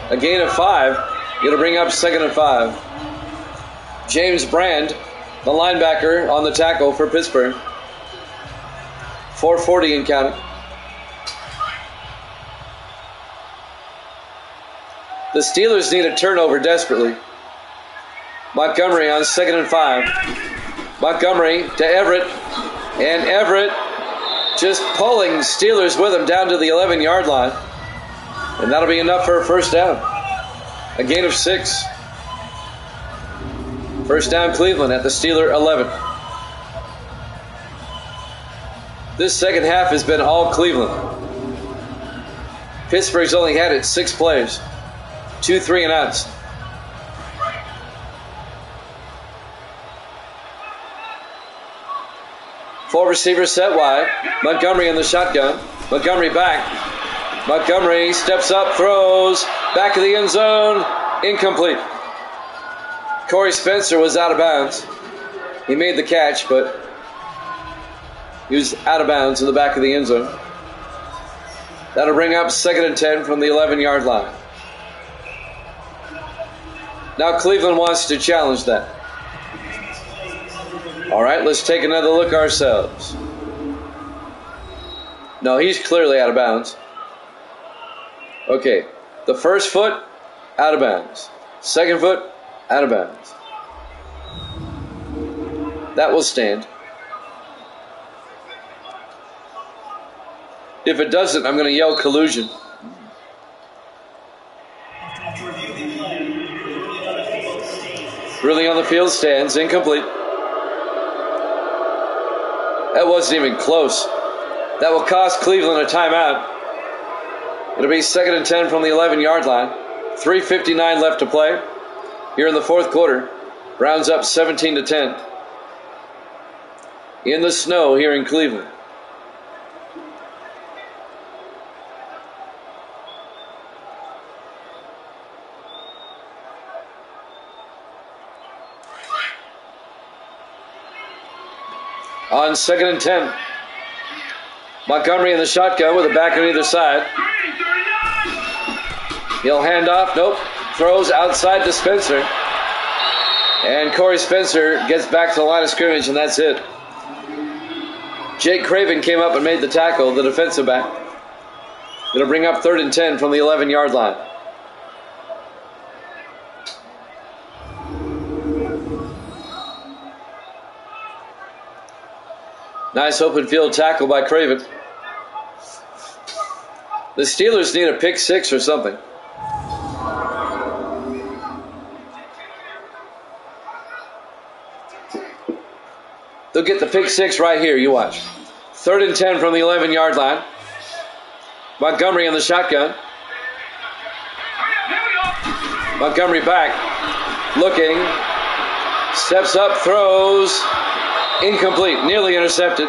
S1: A gain of 5. It'll bring up 2nd and 5. James Brand, the linebacker, on the tackle for Pittsburgh. 4:40 and counting. The Steelers need a turnover desperately. Montgomery on 2nd and 5. Montgomery to Everett, and Everett just pulling Steelers with him down to the 11-yard line. And that'll be enough for a first down. A gain of 6. First down, Cleveland at the Steeler 11. This second half has been all Cleveland. Pittsburgh's only had it 6 plays. 2 3-and-outs. Four receivers set wide. Montgomery in the shotgun. Montgomery back. Montgomery steps up, throws. Back of the end zone. Incomplete. Corey Spencer was out of bounds. He made the catch, but he was out of bounds in the back of the end zone. That'll bring up 2nd and 10 from the 11-yard line. Now Cleveland wants to challenge that. All right, let's take another look ourselves. No, he's clearly out of bounds. Okay, the first foot, out of bounds. Second foot, out of bounds. That will stand. If it doesn't, I'm going to yell collusion. Ruling on the field stands, incomplete. That wasn't even close. That will cost Cleveland a timeout. It'll be 2nd and 10 from the 11-yard line. 3:59 left to play. Here in the fourth quarter. Browns up 17-10. In the snow here in Cleveland. On 2nd and 10. Montgomery in the shotgun with a back on either side. He'll hand off. Nope. Throws outside to Spencer. And Corey Spencer gets back to the line of scrimmage, and that's it. Jake Craven came up and made the tackle, the defensive back. It'll bring up 3rd and 10 from the 11-yard line. Nice open field tackle by Craven. The Steelers need a pick 6 or something. They'll get the pick 6 right here, you watch. 3rd and 10 from the 11-yard line. Montgomery in the shotgun. Montgomery back. Looking. Steps up, throws. Incomplete, nearly intercepted.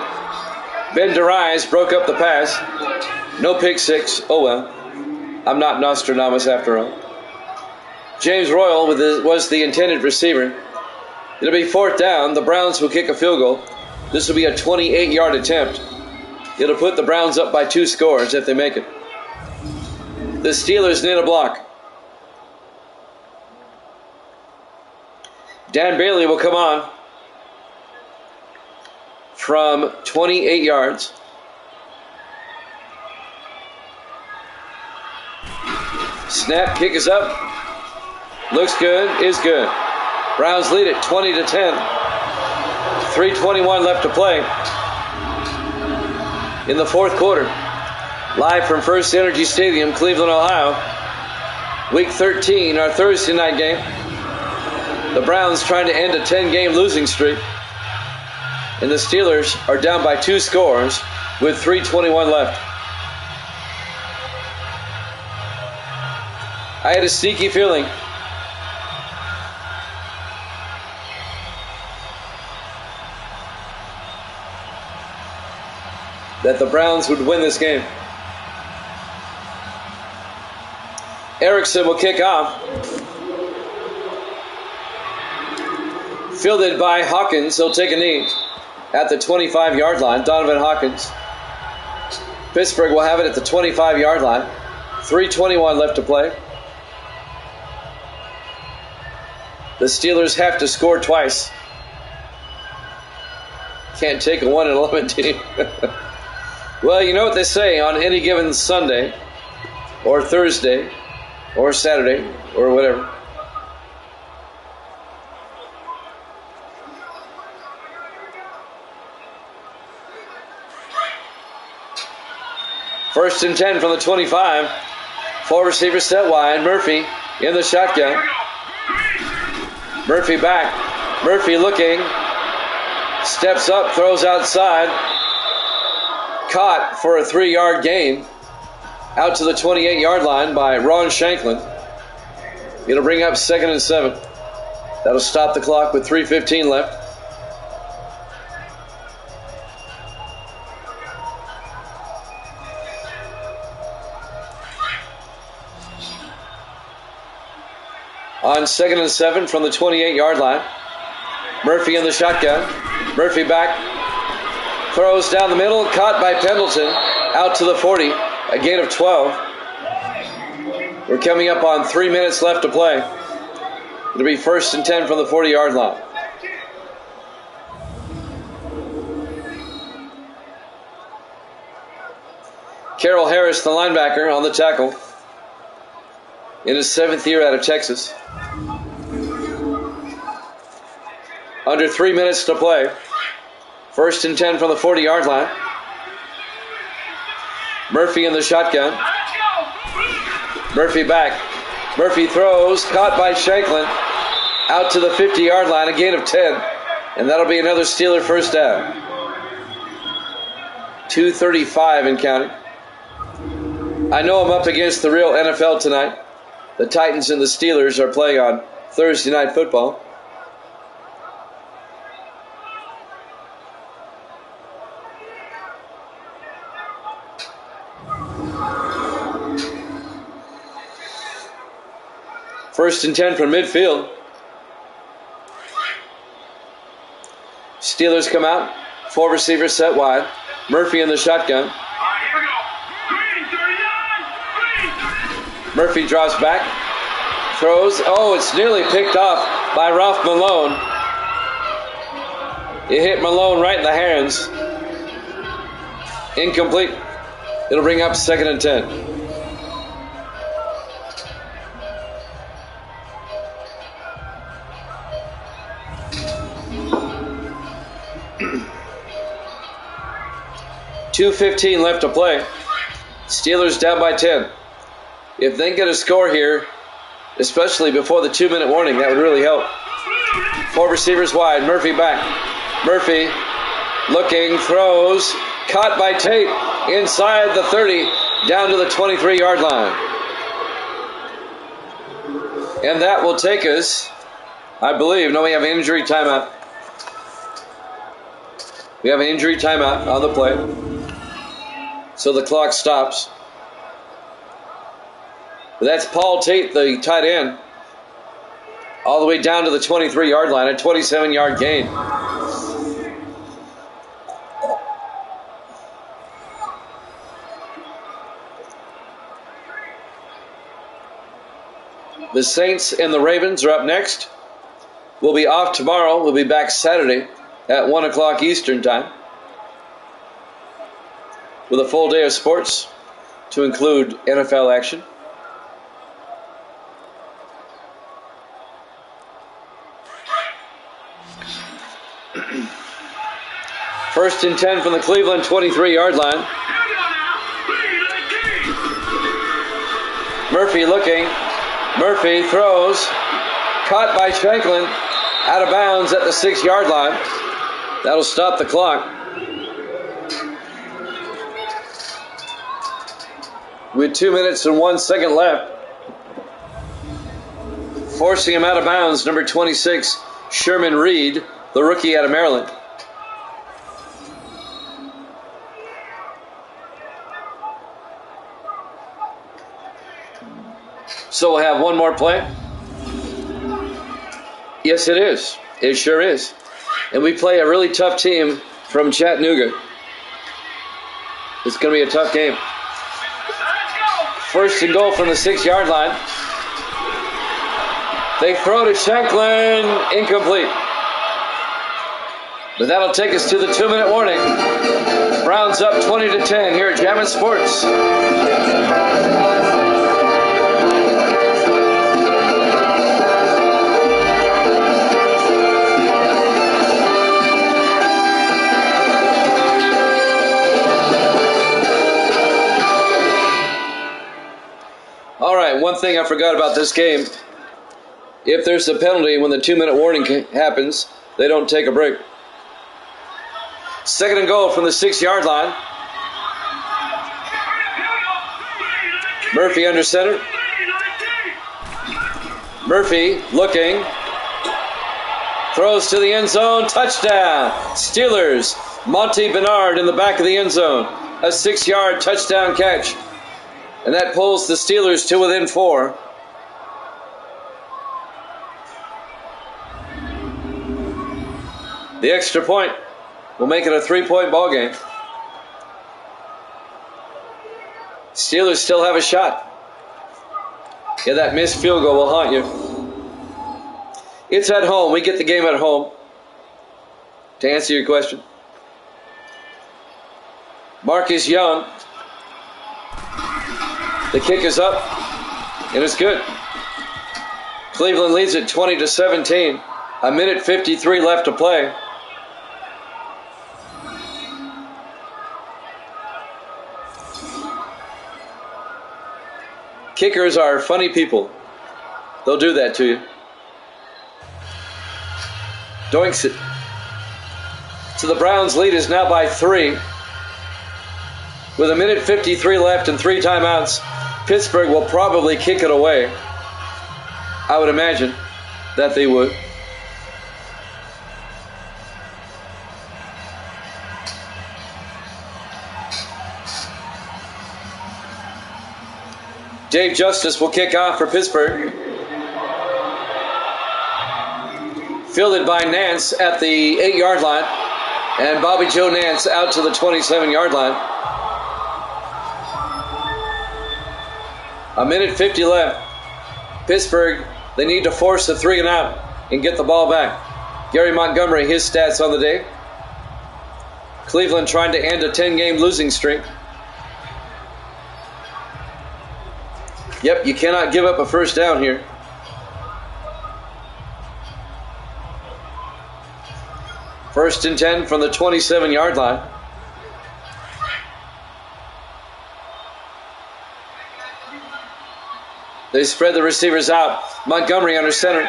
S1: Ben DeRise broke up the pass. No pick 6. Oh well. I'm not Nostradamus after all. James Royal was the intended receiver. It'll be 4th down. The Browns will kick a field goal. This will be a 28-yard attempt. It'll put the Browns up by 2 scores if they make it. The Steelers need a block. Dan Bailey will come on from 28 yards. Snap, kick is up. Looks good, is good. Browns lead it 20-10. 3:21 left to play in the fourth quarter. Live from First Energy Stadium, Cleveland, Ohio. Week 13, our Thursday night game. The Browns trying to end a 10-game losing streak. And the Steelers are down by 2 scores with 3:21 left. I had a sneaky feeling that the Browns would win this game. Erickson will kick off. Fielded by Hawkins. He'll take a knee at the 25-yard line. Donovan Hawkins. Pittsburgh will have it at the 25-yard line. 3:21 left to play. The Steelers have to score twice. Can't take a 1-11 team. Well, you know what they say, on any given Sunday or Thursday or Saturday or whatever. First and 10 from the 25. 4 receivers set wide. Murphy in the shotgun. Murphy back. Murphy looking. Steps up, throws outside. Caught for a 3-yard gain. Out to the 28-yard line by Ron Shanklin. It'll bring up 2nd and 7. That'll stop the clock with 3:15 left. On 2nd and 7 from the 28-yard line. Murphy in the shotgun. Murphy back. Throws down the middle. Caught by Pendleton. Out to the 40. A gain of 12. We're coming up on 3 minutes left to play. It'll be 1st and 10 from the 40-yard line. Carroll Harris, the linebacker, on the tackle. In his 7th year out of Texas. Under 3 minutes to play. 1st and 10 from the 40-yard line. Murphy in the shotgun. Murphy back. Murphy throws. Caught by Shanklin. Out to the 50-yard line. A gain of 10. And that'll be another Steeler first down. 2:35 and counting. I know I'm up against the real NFL tonight. The Titans and the Steelers are playing on Thursday Night Football. First and 10 from midfield. Steelers come out. 4 receivers set wide. Murphy in the shotgun. Murphy draws back. Throws. Oh, it's nearly picked off by Ralph Malone. It hit Malone right in the hands. Incomplete. It'll bring up 2nd and 10. .2:15 left to play. Steelers down by 10. If they get a score here, especially before the 2-minute warning, that would really help. 4 receivers wide. Murphy back. Murphy looking, throws. Caught by Tate inside the 30, down to the 23-yard line. And that will take us, I believe, no, we have an injury timeout. We have an injury timeout on the play. So the clock stops. But that's Paul Tate, the tight end, all the way down to the 23-yard line, a 27-yard gain. The Saints and the Ravens are up next. We'll be off tomorrow. We'll be back Saturday at 1 o'clock Eastern time with a full day of sports to include NFL action. First and 10 from the Cleveland 23-yard line. Murphy looking. Murphy throws. Caught by Shanklin. Out of bounds at the 6-yard line. That'll stop the clock. With 2 minutes and 1 second left. Forcing him out of bounds, number 26, Sherman Reed, the rookie out of Maryland. So we'll have one more play. Yes, it is. It sure is. And we play a really tough team from Chattanooga. It's going to be a tough game. First and goal from the 6-yard line. They throw to Shanklin. Incomplete. But that'll take us to the 2-minute warning. Browns up 20-10 here at Jammin' Sports. All right, one thing I forgot about this game. If there's a penalty when the 2-minute warning happens, they don't take a break. 2nd and goal from the 6-yard line. Murphy under center. Murphy looking. Throws to the end zone. Touchdown. Steelers. Monty Bernard in the back of the end zone. A 6-yard touchdown catch. And that pulls the Steelers to within 4. The extra point will make it a 3-point ball game. Steelers still have a shot. Yeah, that missed field goal will haunt you. It's at home. We get the game at home. To answer your question. Marcus Young. The kick is up. And it's good. Cleveland leads it 20-17. 1:53 left to play. Kickers are funny people. They'll do that to you. Doinks it. So the Browns' lead is now by 3. With 1:53 left and 3 timeouts, Pittsburgh will probably kick it away. I would imagine that they would. Dave Justice will kick off for Pittsburgh. Fielded by Nance at the 8-yard line. And Bobby Joe Nance out to the 27-yard line. 1:50 left. Pittsburgh, they need to force a 3 and out and get the ball back. Gary Montgomery, his stats on the day. Cleveland trying to end a 10-game losing streak. Yep, you cannot give up a first down here. First and 10 from the 27-yard line. They spread the receivers out. Montgomery under center.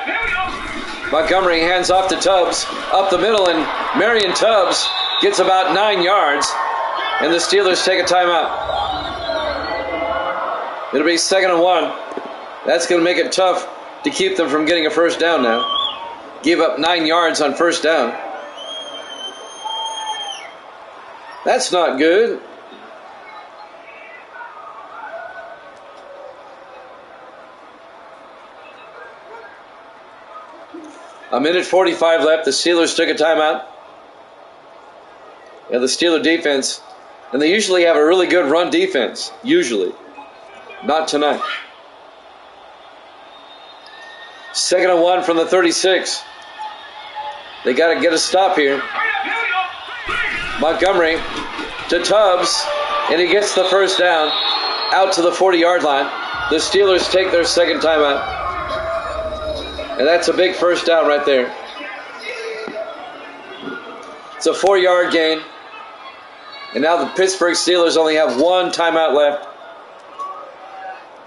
S1: Montgomery hands off to Tubbs. Up the middle, and Marion Tubbs gets about 9 yards. And the Steelers take a timeout. It'll be 2nd and 1. That's going to make it tough to keep them from getting a first down now. Give up 9 yards on first down. That's not good. A 1:45 left. The Steelers took a timeout. Yeah, the Steeler defense. And they usually have a really good run defense. Usually. Not tonight. 2nd and 1 from the 36. They got to get a stop here. Montgomery to Tubbs, and he gets the first down out to the 40-yard line. The Steelers take their second timeout. And that's a big first down right there. It's a 4-yard gain. And now the Pittsburgh Steelers only have 1 timeout left.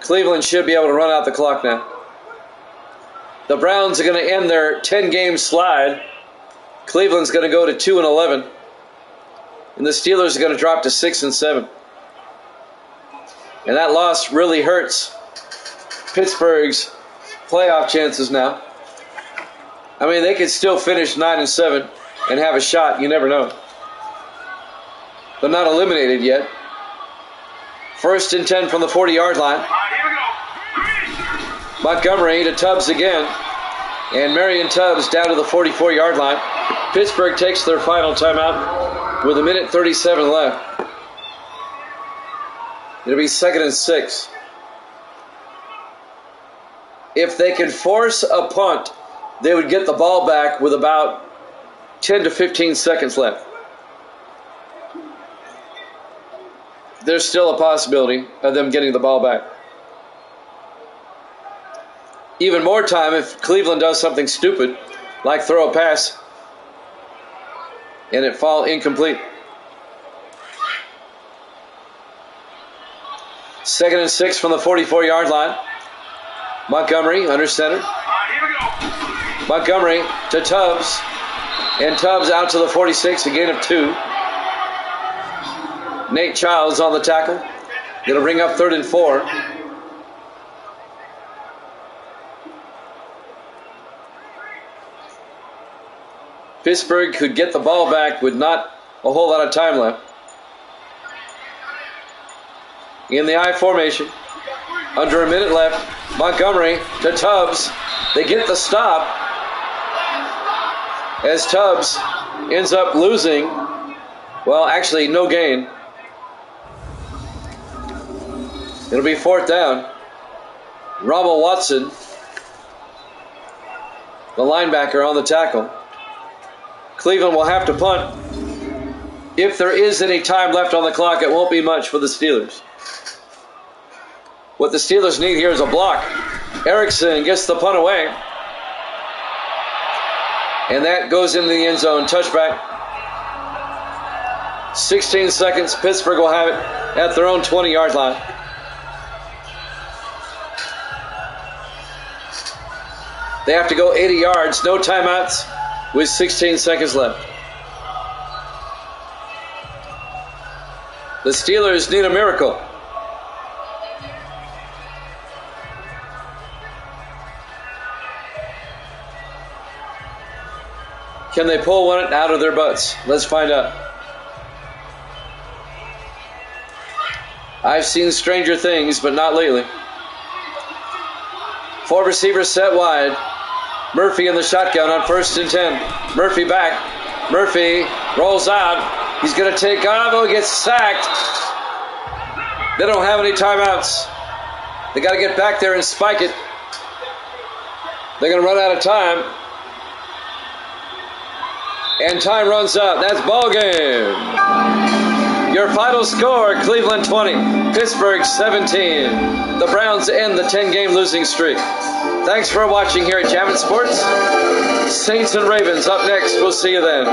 S1: Cleveland should be able to run out the clock now. The Browns are going to end their 10-game slide. Cleveland's going to go to 2-11. And the Steelers are going to drop to 6-7. And that loss really hurts Pittsburgh's playoff chances now. I mean, they could still finish 9-7 and have a shot. You never know. They're not eliminated yet. 1st and 10 from the 40-yard line. Montgomery to Tubbs again. And Marion Tubbs down to the 44-yard line. Pittsburgh takes their final timeout with 1:37 left. It'll be 2nd and 6. If they could force a punt, they would get the ball back with about 10 to 15 seconds left. There's still a possibility of them getting the ball back. Even more time if Cleveland does something stupid, like throw a pass, and it fall incomplete. 2nd and 6 from the 44-yard line. Montgomery under center. Montgomery to Tubbs. And Tubbs out to the 46, a gain of 2. Nate Childs on the tackle. It'll bring up 3rd and 4. Pittsburgh could get the ball back with not a whole lot of time left. In the I formation. Under a minute left. Montgomery to Tubbs. They get the stop. As Tubbs ends up losing, well, actually, no gain. It'll be 4th down. Rommel Watson, the linebacker, on the tackle. Cleveland will have to punt. If there is any time left on the clock, it won't be much for the Steelers. What the Steelers need here is a block. Erickson gets the punt away. And that goes into the end zone. Touchback. 16 seconds. Pittsburgh will have it at their own 20-yard line. They have to go 80 yards. No timeouts with 16 seconds left. The Steelers need a miracle. Can they pull one out of their butts? Let's find out. I've seen stranger things, but not lately. 4 receivers set wide. Murphy in the shotgun on 1st and 10. Murphy back. Murphy rolls out. He's going to take off. Oh, gets sacked. They don't have any timeouts. They got to get back there and spike it. They're going to run out of time. And time runs out. That's ball game. Your final score, Cleveland 20, Pittsburgh 17. The Browns end the 10-game losing streak. Thanks for watching here at Jammin' Sports. Saints and Ravens up next. We'll see you then.